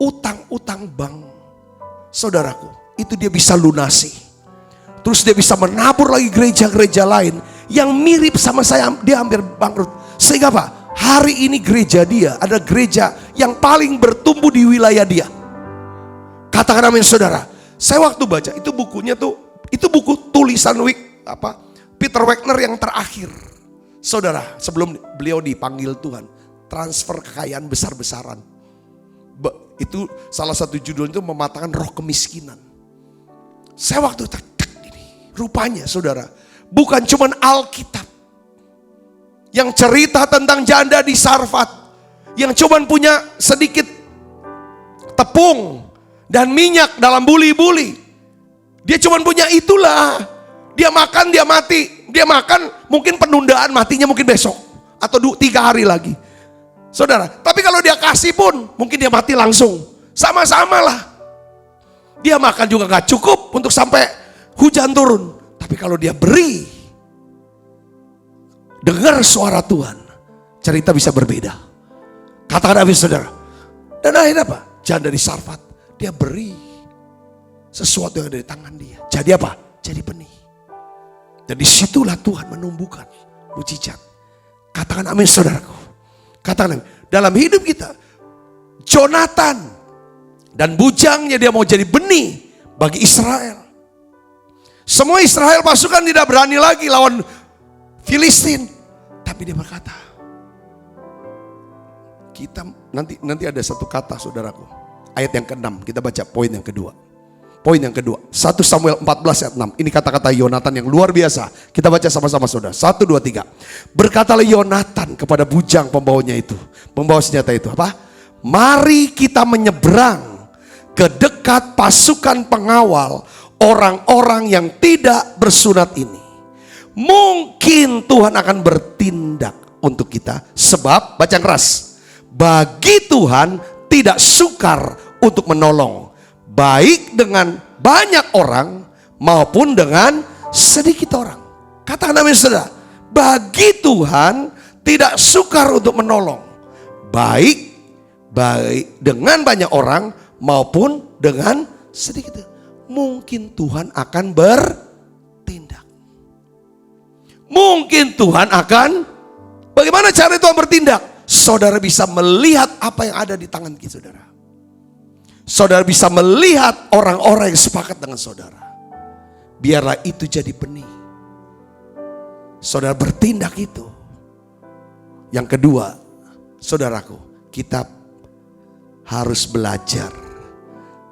Utang-utang bank, saudaraku, itu dia bisa lunasi. Terus dia bisa menabur lagi gereja-gereja lain yang mirip sama saya, dia hampir bangkrut. Sehingga apa? Hari ini gereja dia ada gereja yang paling bertumbuh di wilayah dia. Katakan amin saudara. Saya waktu baca itu bukunya itu buku tulisan Peter Wagner yang terakhir. Saudara, sebelum beliau dipanggil Tuhan, transfer kekayaan besar-besaran. Itu salah satu judul itu mematahkan roh kemiskinan. Saya waktu ini, rupanya saudara, bukan cuman Alkitab yang cerita tentang janda di Sarfat, yang cuman punya sedikit tepung dan minyak dalam buli-buli. Dia cuman punya itulah. Dia makan, dia mati. Dia makan, mungkin penundaan matinya mungkin besok. Atau 3 hari lagi. Saudara, tapi kalau dia kasih pun, mungkin dia mati langsung. Sama-sama lah. Dia makan juga gak cukup untuk sampai hujan turun. Tapi kalau dia beri, dengar suara Tuhan, cerita bisa berbeda. Katakan amin saudara. Dan akhirnya apa? Janda di Sarfat, dia beri sesuatu yang ada di tangan dia. Jadi apa? Jadi benih. Dan disitulah Tuhan menumbuhkan mujizat. Katakan amin saudaraku. Katakan amin. Dalam hidup kita, Jonathan dan bujangnya dia mau jadi benih bagi Israel. Semua Israel pasukan tidak berani lagi lawan Filistin. Tapi dia berkata, kita nanti ada satu kata saudaraku. Ayat yang ke-6, kita baca poin yang kedua. Poin yang kedua, 1 Samuel 14 ayat 6. Ini kata-kata Yonatan yang luar biasa. Kita baca sama-sama saudara. 1, 2, 3. Berkatalah Yonatan kepada bujang pembawanya itu. Pembawa senjata itu apa? Mari kita menyeberang ke dekat pasukan pengawal orang-orang yang tidak bersunat ini. mungkin Tuhan akan bertindak untuk kita. Sebab, baca keras, bagi Tuhan tidak sukar untuk menolong, baik dengan banyak orang maupun dengan sedikit orang. Katakan amin saudara. Bagi Tuhan tidak sukar untuk menolong, baik dengan banyak orang maupun dengan sedikit. Mungkin Tuhan akan bertindak. Mungkin Tuhan akan, bagaimana cara Tuhan bertindak? Saudara bisa melihat apa yang ada di tangan kita, saudara. Saudara bisa melihat orang-orang yang sepakat dengan saudara. Biarlah itu jadi benih. Saudara bertindak itu. Yang kedua, saudaraku, kita harus belajar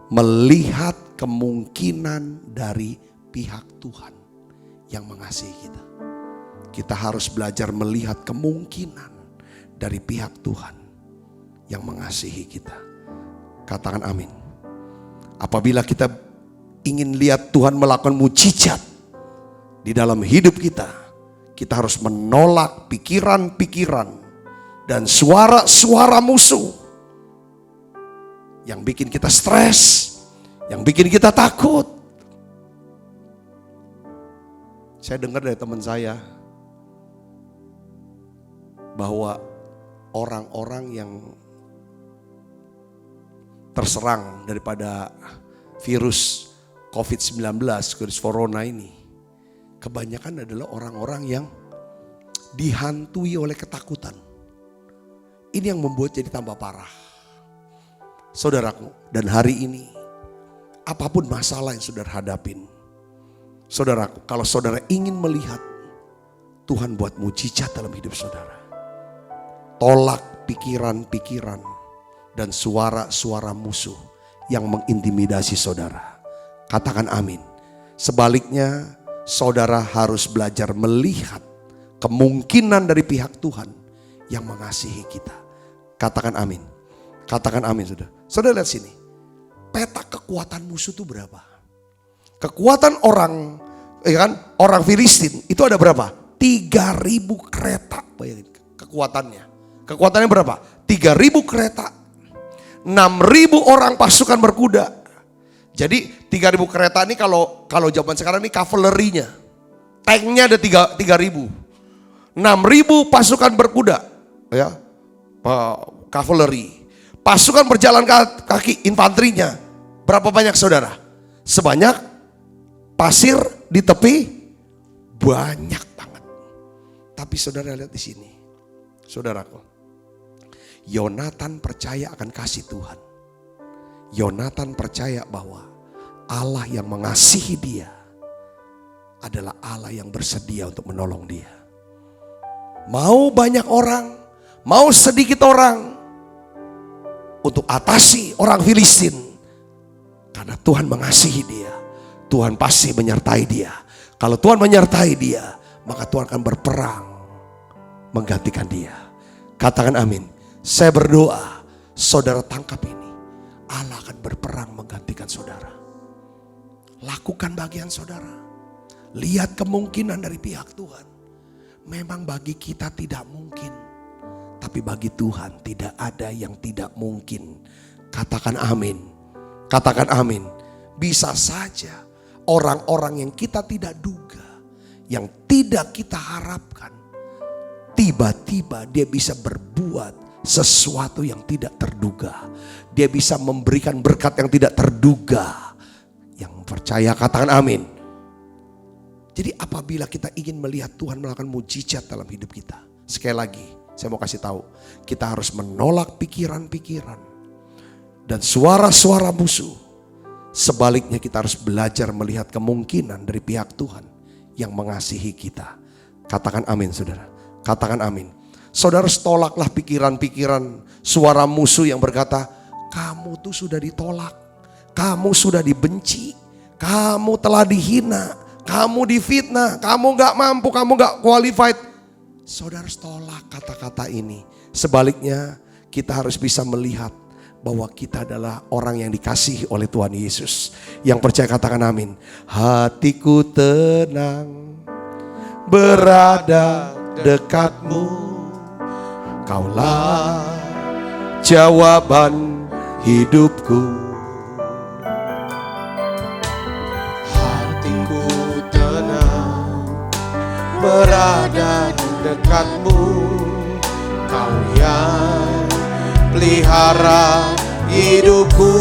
melihat kemungkinan dari pihak Tuhan yang mengasihi kita. Kita harus belajar melihat kemungkinan dari pihak Tuhan yang mengasihi kita. Katakan amin. Apabila kita ingin lihat Tuhan melakukan mujizat di dalam hidup kita, kita harus menolak pikiran-pikiran dan suara-suara musuh yang bikin kita stres, yang bikin kita takut. Saya dengar dari teman saya bahwa orang-orang yang terserang daripada virus COVID-19, virus corona ini, kebanyakan adalah orang-orang yang dihantui oleh ketakutan. Ini yang membuat jadi tambah parah. Saudaraku, dan hari ini apapun masalah yang saudara hadapin, saudaraku, kalau saudara ingin melihat Tuhan buat mujizat dalam hidup saudara, tolak pikiran-pikiran dan suara-suara musuh yang mengintimidasi saudara. Katakan amin. Sebaliknya, saudara harus belajar melihat kemungkinan dari pihak Tuhan yang mengasihi kita. Katakan amin. Katakan amin, saudara. Saudara lihat sini. Peta kekuatan musuh itu berapa? Kekuatan orang, ya kan? Orang Filistin itu ada berapa? 3.000 kereta. Bayangin kekuatannya. Kekuatannya berapa? 3.000 kereta. 6.000 orang pasukan berkuda. Jadi 3.000 kereta ini kalau zaman sekarang ini kavalerinya. Tanknya ada 3.000. 6.000 pasukan berkuda, ya, kavaleri. Pasukan berjalan kaki, infanterinya. Berapa banyak saudara? Sebanyak pasir di tepi, banyak banget. Tapi saudara lihat di sini, saudaraku, Yonatan percaya akan kasih Tuhan. Yonatan percaya bahwa Allah yang mengasihi dia adalah Allah yang bersedia untuk menolong dia. Mau banyak orang, mau sedikit orang, untuk atasi orang Filistin. Karena Tuhan mengasihi dia, Tuhan pasti menyertai dia. Kalau Tuhan menyertai dia, maka Tuhan akan berperang menggantikan dia. Katakan amin. Saya berdoa, saudara tangkap ini. Allah akan berperang menggantikan saudara. Lakukan bagian saudara. Lihat kemungkinan dari pihak Tuhan. Memang bagi kita tidak mungkin. Tapi bagi Tuhan tidak ada yang tidak mungkin. Katakan amin. Katakan amin. Bisa saja orang-orang yang kita tidak duga, yang tidak kita harapkan, tiba-tiba dia bisa berbuat sesuatu yang tidak terduga. Dia bisa memberikan berkat yang tidak terduga. Yang percaya katakan amin. Jadi apabila kita ingin melihat Tuhan melakukan mujizat dalam hidup kita, sekali lagi saya mau kasih tahu, kita harus menolak pikiran-pikiran dan suara-suara musuh. Sebaliknya kita harus belajar melihat kemungkinan dari pihak Tuhan yang mengasihi kita. Katakan amin saudara. Katakan amin. Saudara tolaklah pikiran-pikiran suara musuh yang berkata, kamu tuh sudah ditolak, kamu sudah dibenci, kamu telah dihina, kamu difitnah, kamu gak mampu, kamu gak qualified. Saudara tolak kata-kata ini. Sebaliknya kita harus bisa melihat bahwa kita adalah orang yang dikasihi oleh Tuhan Yesus. Yang percaya katakan amin. Hatiku tenang, berada dekatmu. Kaulah jawaban hidupku. Hatiku tenang berada dekatmu. Kau yang pelihara hidupku.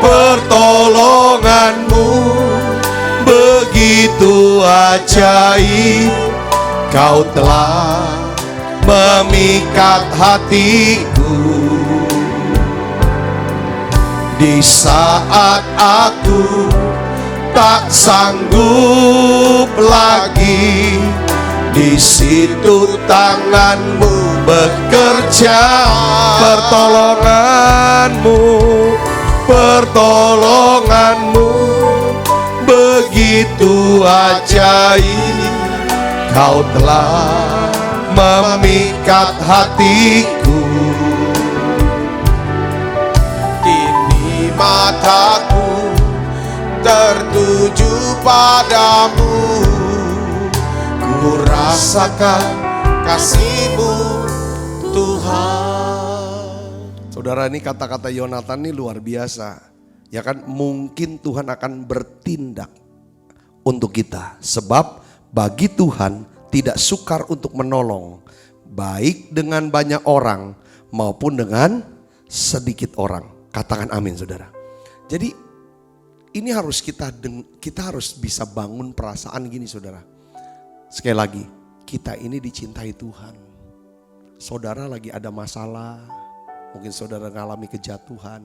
Pertolonganmu begitu ajaib. Kau telah memikat hatiku. Di saat aku tak sanggup lagi, di situ tanganmu bekerja. Pertolonganmu begitu ajaib. Kau telah memikat hatiku. Kini mataku tertuju padamu. Ku rasakan kasih-Mu Tuhan. Saudara, ini kata-kata Yonatan ini luar biasa. Ya kan, mungkin Tuhan akan bertindak untuk kita. Sebab bagi Tuhan tidak sukar untuk menolong, baik dengan banyak orang maupun dengan sedikit orang. Katakan amin, saudara. Jadi ini harus kita harus bisa bangun perasaan gini, saudara. Sekali lagi, kita ini dicintai Tuhan. Saudara lagi ada masalah, mungkin saudara mengalami kejatuhan.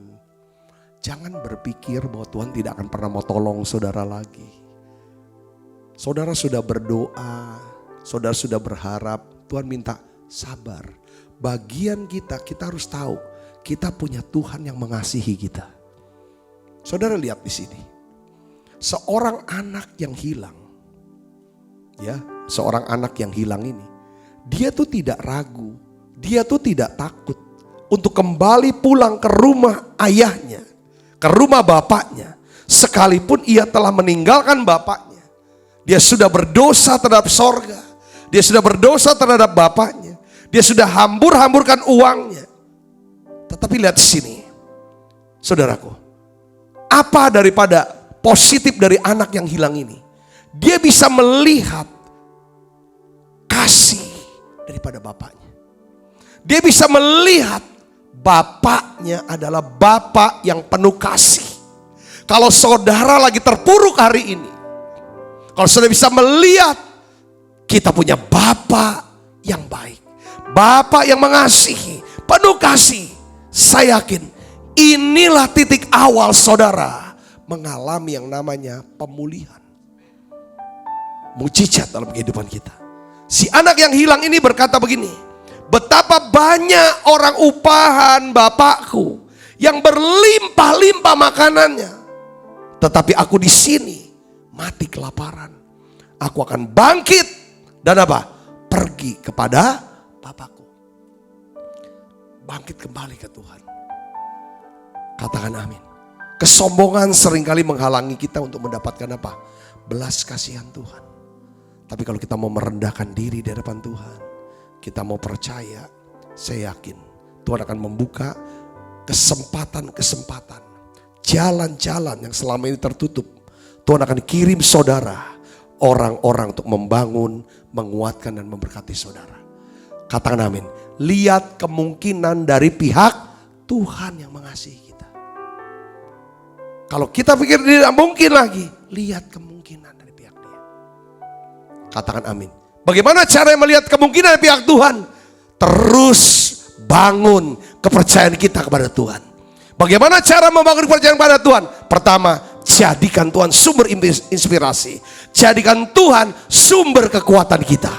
Jangan berpikir bahwa Tuhan tidak akan pernah mau tolong saudara lagi. Saudara sudah berdoa, saudara sudah berharap, Tuhan minta sabar. Bagian kita harus tahu, kita punya Tuhan yang mengasihi kita. Saudara lihat di sini, seorang anak yang hilang, ya, seorang anak yang hilang ini, dia tuh tidak ragu, dia tuh tidak takut untuk kembali pulang ke rumah ayahnya, ke rumah bapaknya, sekalipun ia telah meninggalkan bapaknya. Dia sudah berdosa terhadap sorga, dia sudah berdosa terhadap bapaknya, dia sudah hamburkan uangnya. Tetapi lihat di sini, saudaraku, apa daripada positif dari anak yang hilang ini? Dia bisa melihat kasih daripada bapaknya. Dia bisa melihat bapaknya adalah bapak yang penuh kasih. Kalau saudara lagi terpuruk hari ini, kalau saudara bisa melihat kita punya bapak yang baik, bapak yang mengasihi, penuh kasih, saya yakin inilah titik awal saudara mengalami yang namanya pemulihan. Mujizat dalam kehidupan kita. Si anak yang hilang ini berkata begini, betapa banyak orang upahan bapakku yang berlimpah-limpah makanannya, tetapi aku di sini mati kelaparan. Aku akan bangkit dan apa? Pergi kepada Bapakku. Bangkit kembali ke Tuhan. Katakan amin. Kesombongan seringkali menghalangi kita untuk mendapatkan apa? Belas kasihan Tuhan. Tapi kalau kita mau merendahkan diri di hadapan Tuhan, kita mau percaya, saya yakin Tuhan akan membuka kesempatan-kesempatan, jalan-jalan yang selama ini tertutup. Tuhan akan kirim saudara, orang-orang untuk membangun, menguatkan dan memberkati saudara. Katakan amin. Lihat kemungkinan dari pihak Tuhan yang mengasihi kita. Kalau kita pikir tidak mungkin lagi, lihat kemungkinan dari pihak Dia. Katakan amin. Bagaimana cara melihat kemungkinan dari pihak Tuhan? Terus bangun kepercayaan kita kepada Tuhan. Bagaimana cara membangun kepercayaan kepada Tuhan? Pertama, jadikan Tuhan sumber inspirasi. Jadikan Tuhan sumber kekuatan kita.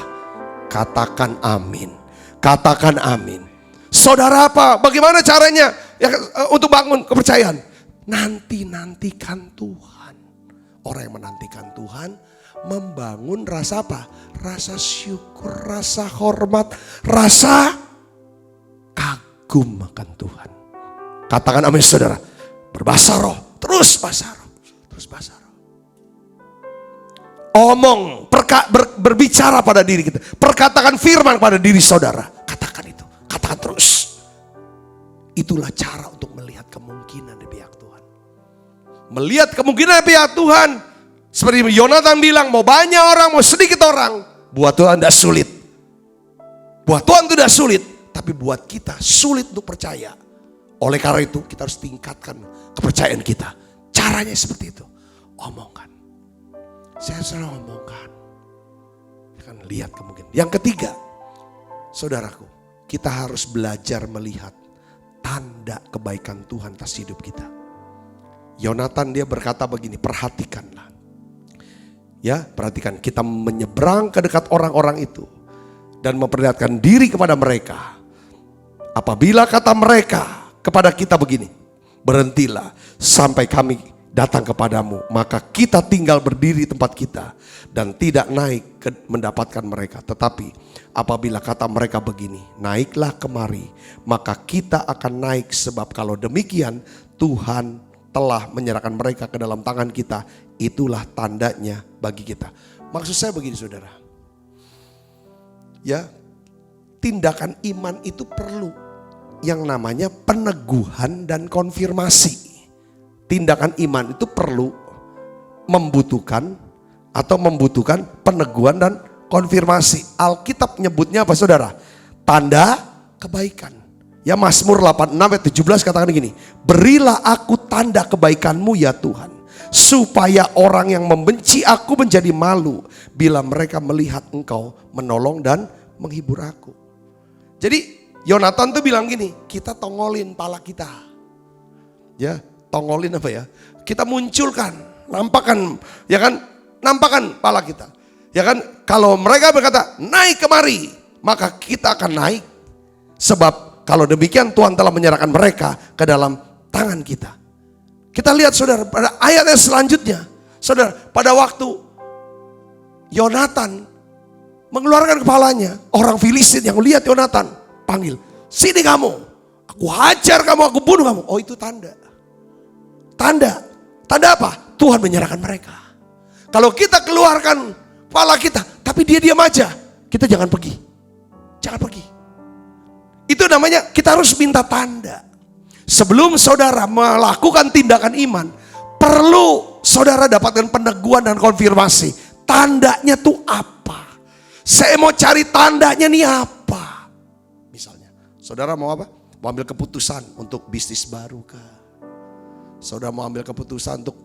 Katakan amin. Katakan amin. Saudara apa? Bagaimana caranya untuk bangun kepercayaan? Nantikan Tuhan. Orang yang menantikan Tuhan membangun rasa apa? Rasa syukur, rasa hormat, rasa kagum akan Tuhan. Katakan amin saudara. Berbahasa roh, terus bahasa roh. Terus bahasa roh. omong, berbicara pada diri kita. Perkatakan firman pada diri saudara. Katakan itu, katakan terus. Itulah cara untuk melihat kemungkinan di pihak Tuhan. Melihat kemungkinan di pihak Tuhan. Seperti Yonatan bilang, mau banyak orang, mau sedikit orang, buat Tuhan tidak sulit. Buat Tuhan tidak sulit, tapi buat kita sulit untuk percaya. Oleh karena itu kita harus tingkatkan kepercayaan kita. Caranya seperti itu. Omongkan. Saya selalu omongkan. Kan lihat kemungkinan. Yang ketiga, saudaraku, kita harus belajar melihat tanda kebaikan Tuhan atas hidup kita. Yonatan dia berkata begini, perhatikanlah. Ya, perhatikan, kita menyeberang ke dekat orang-orang itu dan memperlihatkan diri kepada mereka. Apabila kata mereka kepada kita begini, berhentilah sampai kami datang kepadamu, maka kita tinggal berdiri di tempat kita dan tidak naik mendapatkan mereka. Tetapi apabila kata mereka begini, naiklah kemari, maka kita akan naik, sebab kalau demikian Tuhan telah menyerahkan mereka ke dalam tangan kita. Itulah tandanya bagi kita. Maksud saya begini saudara, ya, tindakan iman itu perlu yang namanya peneguhan dan konfirmasi. Tindakan iman itu perlu membutuhkan peneguhan dan konfirmasi. Alkitab nyebutnya apa saudara? Tanda kebaikan. Ya, Mazmur 86 ayat 17 katakan gini, berilah aku tanda kebaikanmu ya Tuhan, supaya orang yang membenci aku menjadi malu bila mereka melihat engkau menolong dan menghibur aku. Jadi Yonatan tuh bilang gini, kita tongolin pala kita. Ya, tongolin apa ya? Kita munculkan, nampakkan, ya kan? Nampakkan pala kita. Ya kan? Kalau mereka berkata, naik kemari, maka kita akan naik. Sebab kalau demikian Tuhan telah menyerahkan mereka ke dalam tangan kita. Kita lihat saudara, pada ayat yang selanjutnya. Saudara, pada waktu Yonatan mengeluarkan kepalanya, orang Filistin yang lihat Yonatan panggil, sini kamu, aku hajar kamu, aku bunuh kamu. Oh, itu tanda. Tanda apa? Tuhan menyerahkan mereka. Kalau kita keluarkan kepala kita, tapi dia diam aja, kita jangan pergi. Jangan pergi. Itu namanya kita harus minta tanda. Sebelum saudara melakukan tindakan iman, perlu saudara dapatkan peneguhan dan konfirmasi. Tandanya tuh apa? Saya mau cari tandanya nih apa? Misalnya, saudara mau apa? Mau ambil keputusan untuk bisnis baru kah? Saudara mau ambil keputusan untuk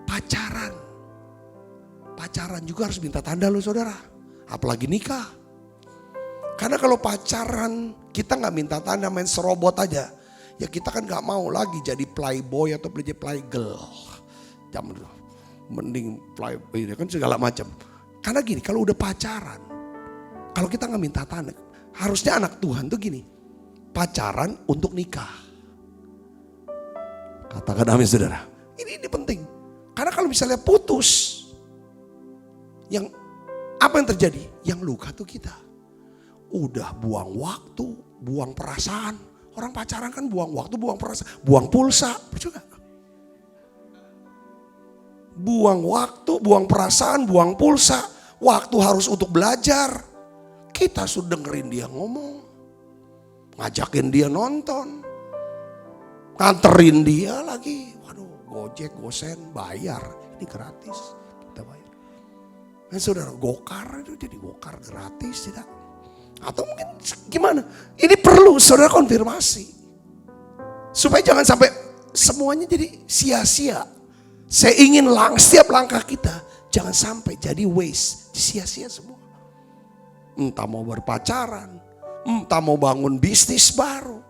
pacaran. Pacaran juga harus minta tanda loh saudara. Apalagi nikah. Karena kalau pacaran kita gak minta tanda, main serobot aja. Ya kita kan gak mau lagi jadi playboy atau jadi playgirl. Jam dulu. Mending playboy kan segala macam. Karena gini, kalau udah pacaran, kalau kita gak minta tanda, harusnya anak Tuhan tuh gini, pacaran untuk nikah. Katakan amin saudara. Ini penting. Karena kalau misalnya putus, apa yang terjadi? Yang luka tuh kita. Udah buang waktu, buang perasaan. Orang pacaran kan buang waktu, buang perasaan, buang pulsa. Juga. Buang waktu, buang perasaan, buang pulsa. Waktu harus untuk belajar. Kita sudah dengerin dia ngomong. Ngajakin dia nonton. Nganterin dia lagi. Waduh, Gojek, Gosen, bayar. Ini gratis. Kita bayar. Dan saudara, gokar itu jadi gokar gratis tidak? Atau mungkin gimana? Ini perlu saudara konfirmasi. Supaya jangan sampai semuanya jadi sia-sia. Saya ingin setiap langkah kita jangan sampai jadi waste. Sia-sia semua. Entah mau berpacaran. Entah mau bangun bisnis baru.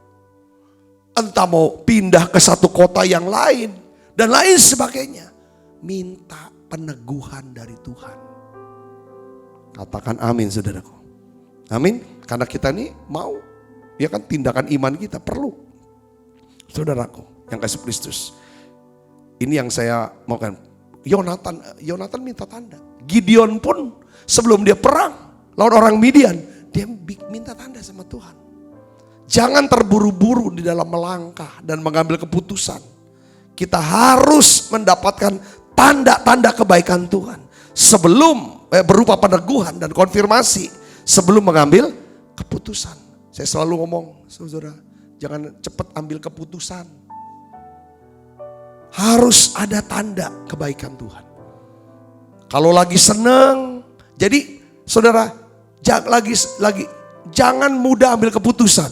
Entah mau pindah ke satu kota yang lain. Dan lain sebagainya. Minta peneguhan dari Tuhan. Katakan amin saudaraku. Amin. Karena kita ini mau, ya kan, tindakan iman kita perlu. Saudaraku yang kasih Kristus. Ini yang saya mau kan. Yonatan minta tanda. Gideon pun sebelum dia perang lawan orang Midian, dia minta tanda sama Tuhan. Jangan terburu-buru di dalam melangkah dan mengambil keputusan. Kita harus mendapatkan tanda-tanda kebaikan Tuhan. sebelum berupa peneguhan dan konfirmasi sebelum mengambil keputusan. Saya selalu ngomong, saudara, jangan cepat ambil keputusan. Harus ada tanda kebaikan Tuhan. Kalau lagi senang, jadi saudara, jangan mudah ambil keputusan.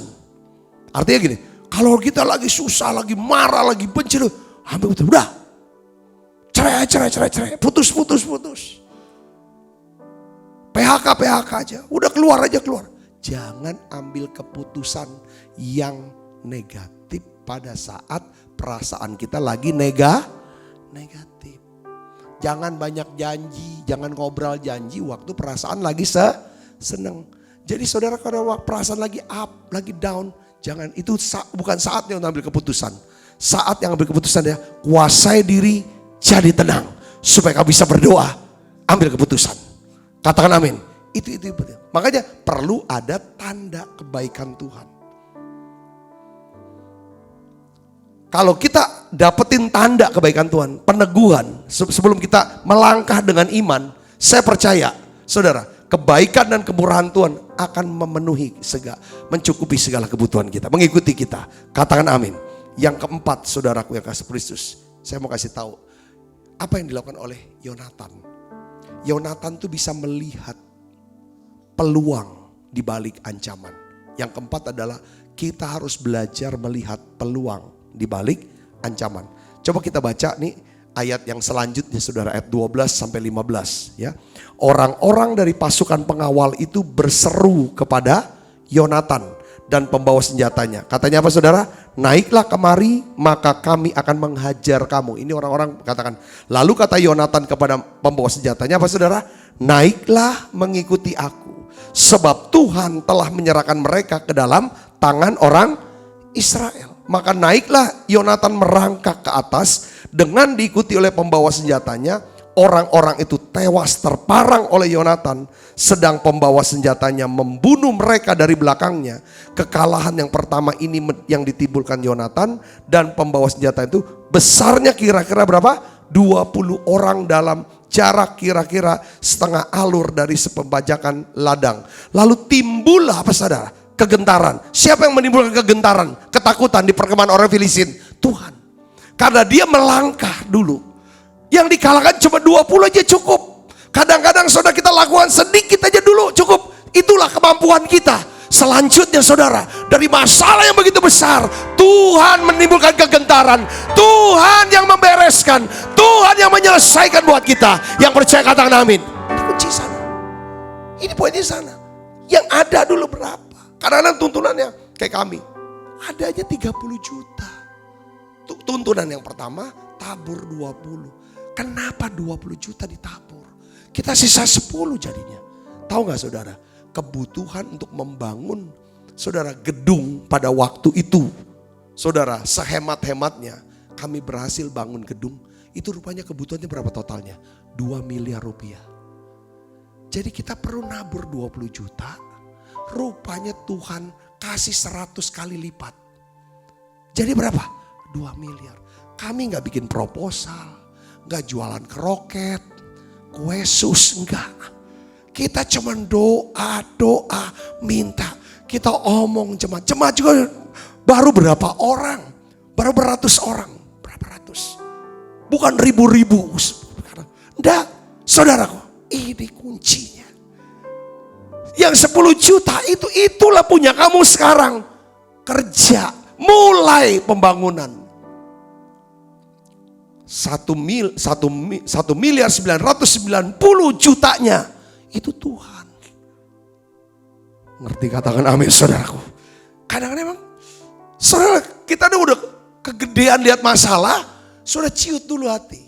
Artinya gini, kalau kita lagi susah, lagi marah, lagi benci, ambil keputusan, udah. Cerai, putus. PHK aja, udah keluar. Jangan ambil keputusan yang negatif pada saat perasaan kita lagi negatif. Jangan banyak janji, jangan ngobrol janji waktu perasaan lagi seneng. Jadi saudara, kalau perasaan lagi up, lagi down, jangan, itu bukan saatnya untuk ambil keputusan. Saat yang ambil keputusan ya, kuasai diri, jadi tenang, supaya kau bisa berdoa, ambil keputusan. Katakan amin. Itu penting. Makanya perlu ada tanda kebaikan Tuhan. Kalau kita dapetin tanda kebaikan Tuhan, peneguhan, sebelum kita melangkah dengan iman, saya percaya, saudara, kebaikan dan kemurahan Tuhan akan mencukupi segala kebutuhan kita, mengikuti kita. Katakan amin. Yang keempat, saudaraku yang kasih Kristus, saya mau kasih tahu apa yang dilakukan oleh Yonatan. Yonatan tuh bisa melihat peluang di balik ancaman. Yang keempat adalah kita harus belajar melihat peluang di balik ancaman. Coba kita baca nih ayat yang selanjutnya, saudara, ayat 12 sampai 15 ya. Orang-orang dari pasukan pengawal itu berseru kepada Yonatan dan pembawa senjatanya. Katanya apa, saudara? Naiklah kemari, maka kami akan menghajar kamu. Ini orang-orang katakan. Lalu kata Yonatan kepada pembawa senjatanya apa, saudara? Naiklah mengikuti aku, sebab Tuhan telah menyerahkan mereka ke dalam tangan orang Israel. Maka naiklah Yonatan merangkak ke atas dengan diikuti oleh pembawa senjatanya. Orang-orang itu tewas terparang oleh Yonatan, sedang pembawa senjatanya membunuh mereka dari belakangnya. Kekalahan yang pertama ini yang ditimbulkan Yonatan dan pembawa senjata itu besarnya kira-kira berapa? 20 orang dalam jarak kira-kira setengah alur dari sepembajakan ladang. Lalu timbullah apa, saudara? Kegentaran. Siapa yang menimbulkan kegentaran, ketakutan di perkemahan orang Filistin? Tuhan. Karena dia melangkah dulu. Yang dikalahkan cuma 20 aja cukup. Kadang-kadang saudara, kita lakukan sedikit aja dulu cukup. Itulah kemampuan kita. Selanjutnya saudara, dari masalah yang begitu besar, Tuhan menimbulkan kegentaran. Tuhan yang membereskan. Tuhan yang menyelesaikan buat kita. Yang percaya katakan amin. Ini kunci sana. Ini poinnya sana. Yang ada dulu berapa? Kadang-kadang tuntunannya kayak kami, ada aja 30 juta. Tuntunan yang pertama, tabur 20. Kenapa 20 juta ditabur? Kita sisa 10 jadinya. Tahu gak, saudara? Kebutuhan untuk membangun, saudara, gedung pada waktu itu, saudara, sehemat-hematnya kami berhasil bangun gedung. Itu rupanya kebutuhannya berapa totalnya? 2 miliar rupiah. Jadi kita perlu nabur 20 juta. Rupanya Tuhan kasih 100 kali lipat. Jadi berapa? 2 miliar. Kami gak bikin proposal, gak jualan keroket, kue sus, enggak. Kita cuma doa, minta. Kita omong jemaat juga baru berapa orang? Baru beratus orang. Berapa ratus? Bukan ribu-ribu. Enggak, saudaraku, ini kuncinya. Yang 10 juta itulah punya kamu sekarang. Kerja, mulai pembangunan. 1.990.000.000 jutanya itu Tuhan. Ngerti, katakan amin, saudaraku. Kadang-kadang emang saudara, kita udah kegedean lihat masalah, sudah ciut dulu hati.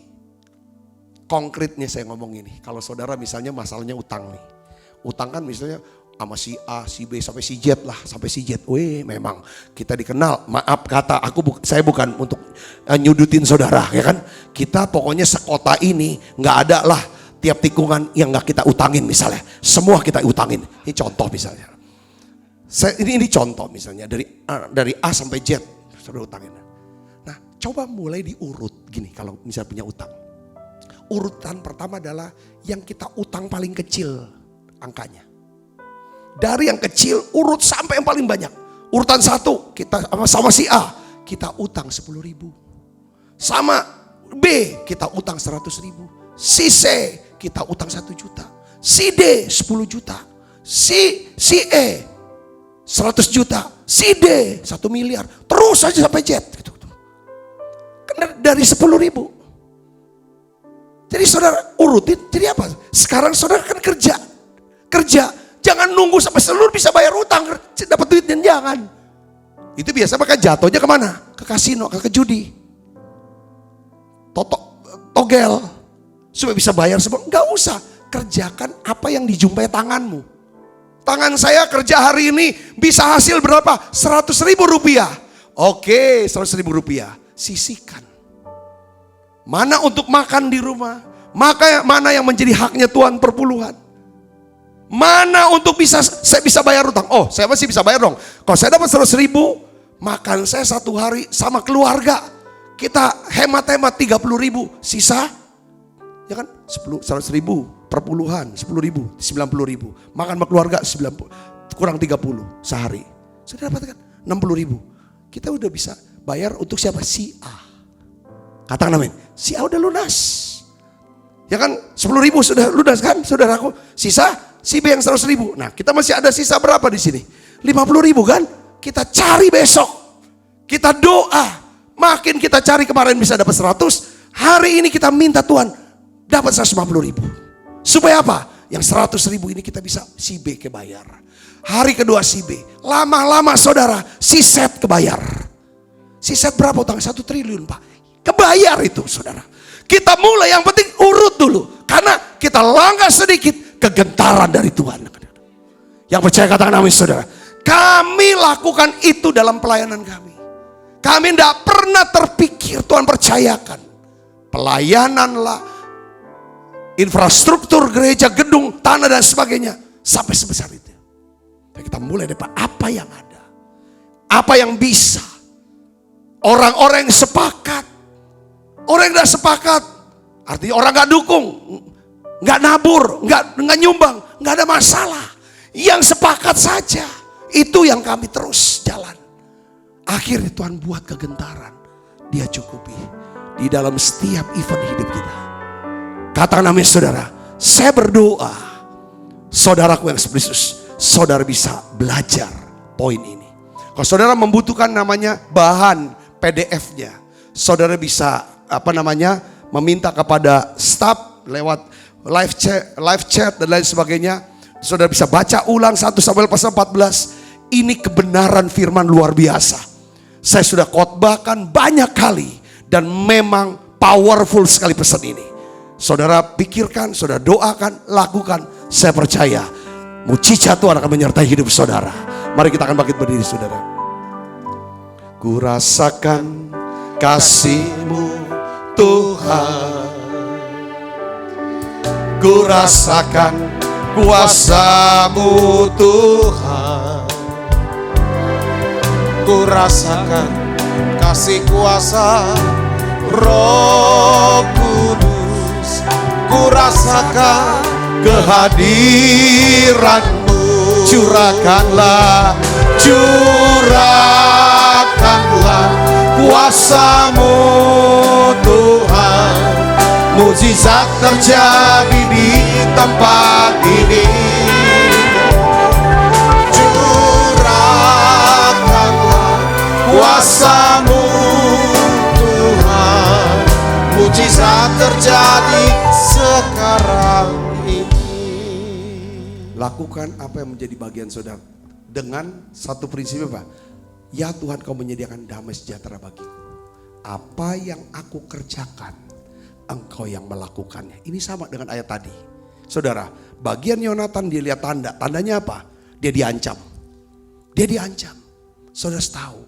Konkretnya saya ngomong ini, kalau saudara misalnya masalahnya utang nih. Utang kan misalnya sama si A, si B, sampai si Z lah, sampai si Z. Weh, memang kita dikenal. Maaf kata, saya bukan untuk nyudutin saudara, ya kan? Kita pokoknya sekota ini nggak ada lah tiap tikungan yang nggak kita utangin misalnya. Semua kita utangin. Ini contoh misalnya. Ini contoh misalnya dari A sampai Z sudah utangin. Nah, coba mulai diurut gini kalau misalnya punya utang. Urutan pertama adalah yang kita utang paling kecil angkanya. Dari yang kecil urut sampai yang paling banyak. Urutan 1 kita sama si A kita utang 10.000. Sama B kita utang 100.000. Si C kita utang 1 juta. Si D 10 juta. Si E 100 juta. Si D 1 miliar. Terus aja sampai Z. Gitu. Dari 10.000. Jadi saudara urutin. Jadi apa? Sekarang saudara kan kerja. Jangan nunggu sampai seluruh bisa bayar utang. Dapat duit dan jangan. Itu biasa maka jatuhnya kemana? Ke kasino, ke judi. Togel. Supaya bisa bayar semua. Enggak usah. Kerjakan apa yang dijumpai tanganmu. Tangan saya kerja hari ini bisa hasil berapa? 100.000 rupiah. Oke, 100.000 rupiah. Sisihkan. Mana untuk makan di rumah. Mana yang menjadi haknya Tuhan perpuluhan. Mana untuk saya bisa bayar utang. Oh, saya masih bisa bayar dong. Kalau saya dapat 100.000, makan saya 1 hari sama keluarga. Kita hemat-hemat 30.000, sisa ya kan 100.000 perpuluhan 10.000, 90.000. Makan sama keluarga 90 kurang 30 sehari. Sudah dapat kan 60.000. Kita udah bisa bayar untuk siapa? Si A. Katakan amin. Si A udah lunas. Ya kan 10.000 sudah lunas kan saudaraku. Sisa si B yang 100.000. Nah, kita masih ada sisa berapa di sini? 50.000 kan? Kita cari besok. Kita doa. Makin kita cari kemarin bisa dapat 100. Hari ini kita minta Tuhan dapat 150.000. Supaya apa? Yang 100.000 ini kita bisa si B kebayar. Hari kedua si B. Lama-lama saudara, si Z kebayar. Si Z berapa utang? 1 triliun Pak. Kebayar itu saudara. Kita mulai yang penting urut dulu. Karena kita langkah sedikit. Kegentaran dari Tuhan. Yang percaya katakan amin saudara. Kami lakukan itu dalam pelayanan kami. Kami tidak pernah terpikir Tuhan percayakan. Pelayananlah, infrastruktur gereja, gedung, tanah dan sebagainya. Sampai sebesar itu. Dan kita mulai dari apa yang ada. Apa yang bisa. Orang-orang yang sepakat. Orang yang tidak sepakat. Artinya orang gak dukung. Nggak nabur, nggak nyumbang, nggak ada masalah. Yang sepakat saja, itu yang kami terus jalan. Akhirnya Tuhan buat kegentaran, Dia cukupi di dalam setiap event hidup kita. Katakan amin saudara. Saya berdoa, saudaraku yang Yesus, saudara bisa belajar poin ini. Kalau saudara membutuhkan namanya bahan PDF-nya, saudara bisa meminta kepada staf lewat live chat dan lain sebagainya. Saudara bisa baca ulang 1 Samuel pasal 14. Ini kebenaran firman luar biasa. Saya sudah khotbahkan banyak kali dan memang powerful sekali pesan ini. Saudara pikirkan, saudara doakan, lakukan. Saya percaya mujizat Tuhan akan menyertai hidup saudara. Mari kita akan bangkit berdiri saudara. Ku rasakan kasih-Mu Tuhan. Ku rasakan kuasa-Mu Tuhan. Ku rasakan kasih kuasa Roh Kudus. Ku rasakan kehadiran-Mu. Curahkanlah kuasa-Mu Tuhan. Mujizat terjadi di tempat ini. Curahkanlah kuasa-Mu Tuhan. Mujizat terjadi sekarang ini. Lakukan apa yang menjadi bagian saudara. Dengan satu prinsip apa? Ya Tuhan, Kau menyediakan damai sejahtera bagiku. Apa yang aku kerjakan, Engkau yang melakukannya. Ini sama dengan ayat tadi. Saudara, bagian Yonatan dia lihat tanda. Tandanya apa? Dia diancam. Saudara tahu.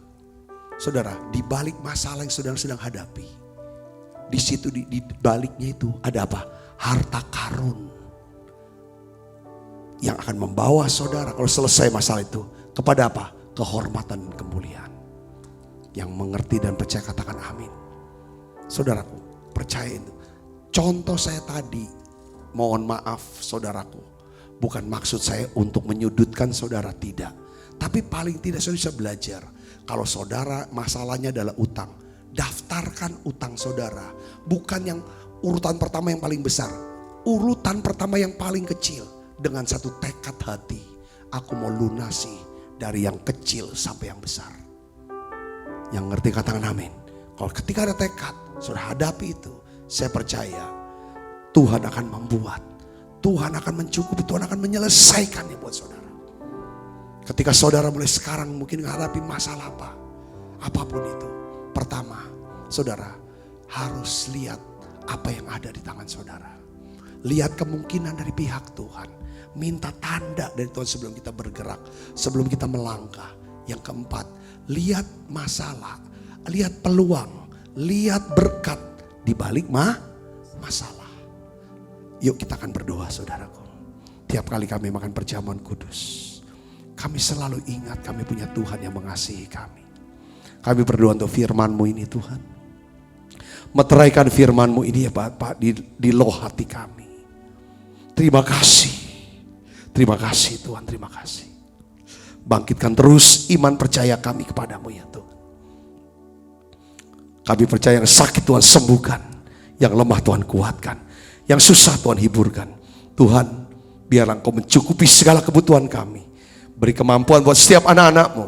Saudara, di balik masalah yang saudara sedang hadapi. Di situ di baliknya itu ada apa? Harta karun. Yang akan membawa saudara kalau selesai masalah itu. Kepada apa? Kehormatan dan kemuliaan. Yang mengerti dan percaya katakan amin. Saudaraku, percaya itu. Contoh saya tadi, mohon maaf saudaraku, bukan maksud saya untuk menyudutkan saudara, tidak. Tapi paling tidak saudara bisa belajar. Kalau saudara masalahnya adalah utang, daftarkan utang saudara. Bukan yang urutan pertama yang paling besar, urutan pertama yang paling kecil. Dengan satu tekad hati, aku mau lunasi dari yang kecil sampai yang besar. Yang ngerti katakan amin. Kalau ketika ada tekad, saudara hadapi itu, saya percaya Tuhan akan membuat, Tuhan akan mencukupi, Tuhan akan menyelesaikannya buat saudara. Ketika saudara mulai sekarang mungkin menghadapi masalah apapun itu. Pertama, saudara harus lihat apa yang ada di tangan saudara. Lihat kemungkinan dari pihak Tuhan. Minta tanda dari Tuhan sebelum kita bergerak, sebelum kita melangkah. Yang keempat, lihat masalah, lihat peluang, lihat berkat di balik masalah. Yuk kita akan berdoa saudaraku. Tiap kali kami makan perjamuan kudus, kami selalu ingat kami punya Tuhan yang mengasihi kami. Kami berdoa untuk firman-Mu ini Tuhan. Meteraikan firman-Mu ini ya Bapak di loh hati kami. Terima kasih. Terima kasih Tuhan, terima kasih. Bangkitkan terus iman percaya kami kepadamu ya Tuhan. Kami percaya yang sakit Tuhan sembuhkan. Yang lemah Tuhan kuatkan. Yang susah Tuhan hiburkan. Tuhan, biarlah Engkau mencukupi segala kebutuhan kami. Beri kemampuan buat setiap anak-anak-Mu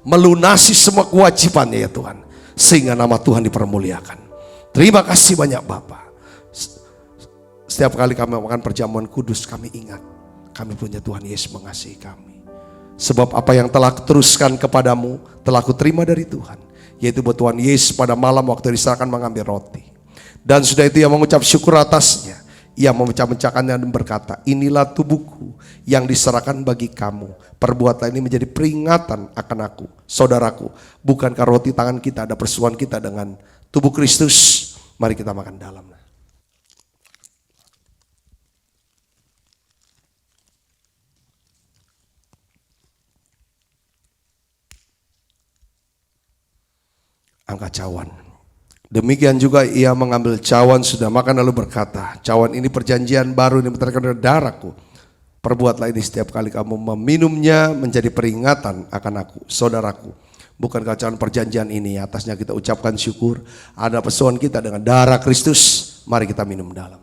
melunasi semua kewajibannya ya Tuhan. Sehingga nama Tuhan dipermuliakan. Terima kasih banyak Bapa. Setiap kali kami makan perjamuan kudus, kami ingat kami punya Tuhan Yesus mengasihi kami. Sebab apa yang telah kuteruskan kepadamu telah kuterima dari Tuhan. Yaitu buat Tuhan Yesus pada malam waktu diserahkan mengambil roti. Dan sudah itu ia mengucap syukur atasnya. Ia memecah-mecahkannya dan berkata, inilah tubuhku yang diserahkan bagi kamu. Perbuatan ini menjadi peringatan akan aku, saudaraku. Bukankah roti tangan kita ada persuan kita dengan tubuh Kristus? Mari kita makan dalam. Angkat cawan. Demikian juga ia mengambil cawan sudah makan lalu berkata, cawan ini perjanjian baru yang diterangkan dari darahku. Perbuatlah ini setiap kali kamu meminumnya menjadi peringatan akan aku, saudaraku. Bukankah cawan perjanjian ini atasnya kita ucapkan syukur. Ada persoalan kita dengan darah Kristus. Mari kita minum dalam.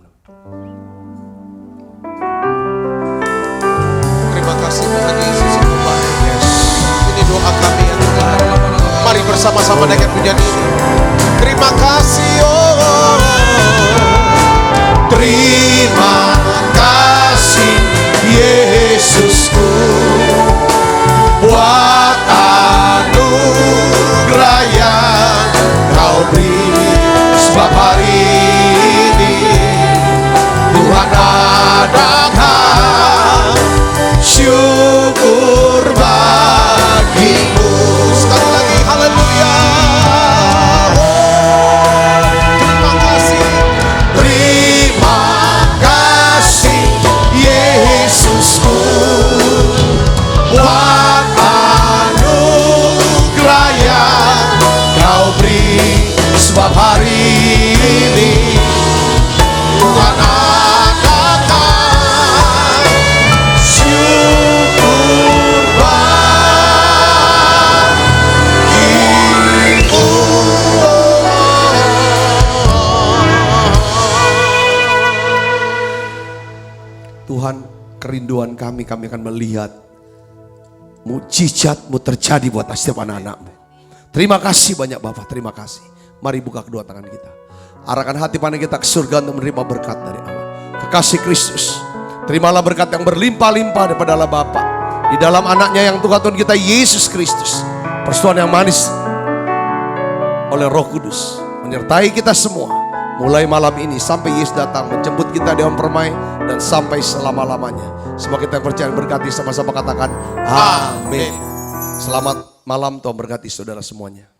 Terima kasih Tuhan Yesus yang baik. Ini doa kami ya Tuhan. Mari bersama-sama dengan pujian ini. Terima kasih oh. Terima kasih Yesusku buat anugerah yang Kau beri. Sebab hari ini Tuhan adakan syukur bagimu. Sekali lagi haleluya. Buat anugerah yang Kau beri. Sebab hari ini Tuhan adakan syukur bagimu. Tuhan, kerinduan kami akan melihat mujizat-Mu terjadi buat setiap anak-anak-Mu. Terima kasih banyak Bapak, terima kasih. Mari buka kedua tangan kita. Arahkan hati pandang kita ke surga untuk menerima berkat dari Allah. Kekasih Kristus, terimalah berkat yang berlimpah-limpah daripada Allah Bapa. Di dalam anaknya yang Tuhan kita Yesus Kristus. Persekutuan yang manis oleh Roh Kudus menyertai kita semua. Mulai malam ini sampai Yesus datang menjemput kita di dalam permai dan sampai selama-lamanya. Semua kita percaya berkati, sama-sama katakan amin. Selamat malam, Tuhan berkati saudara semuanya.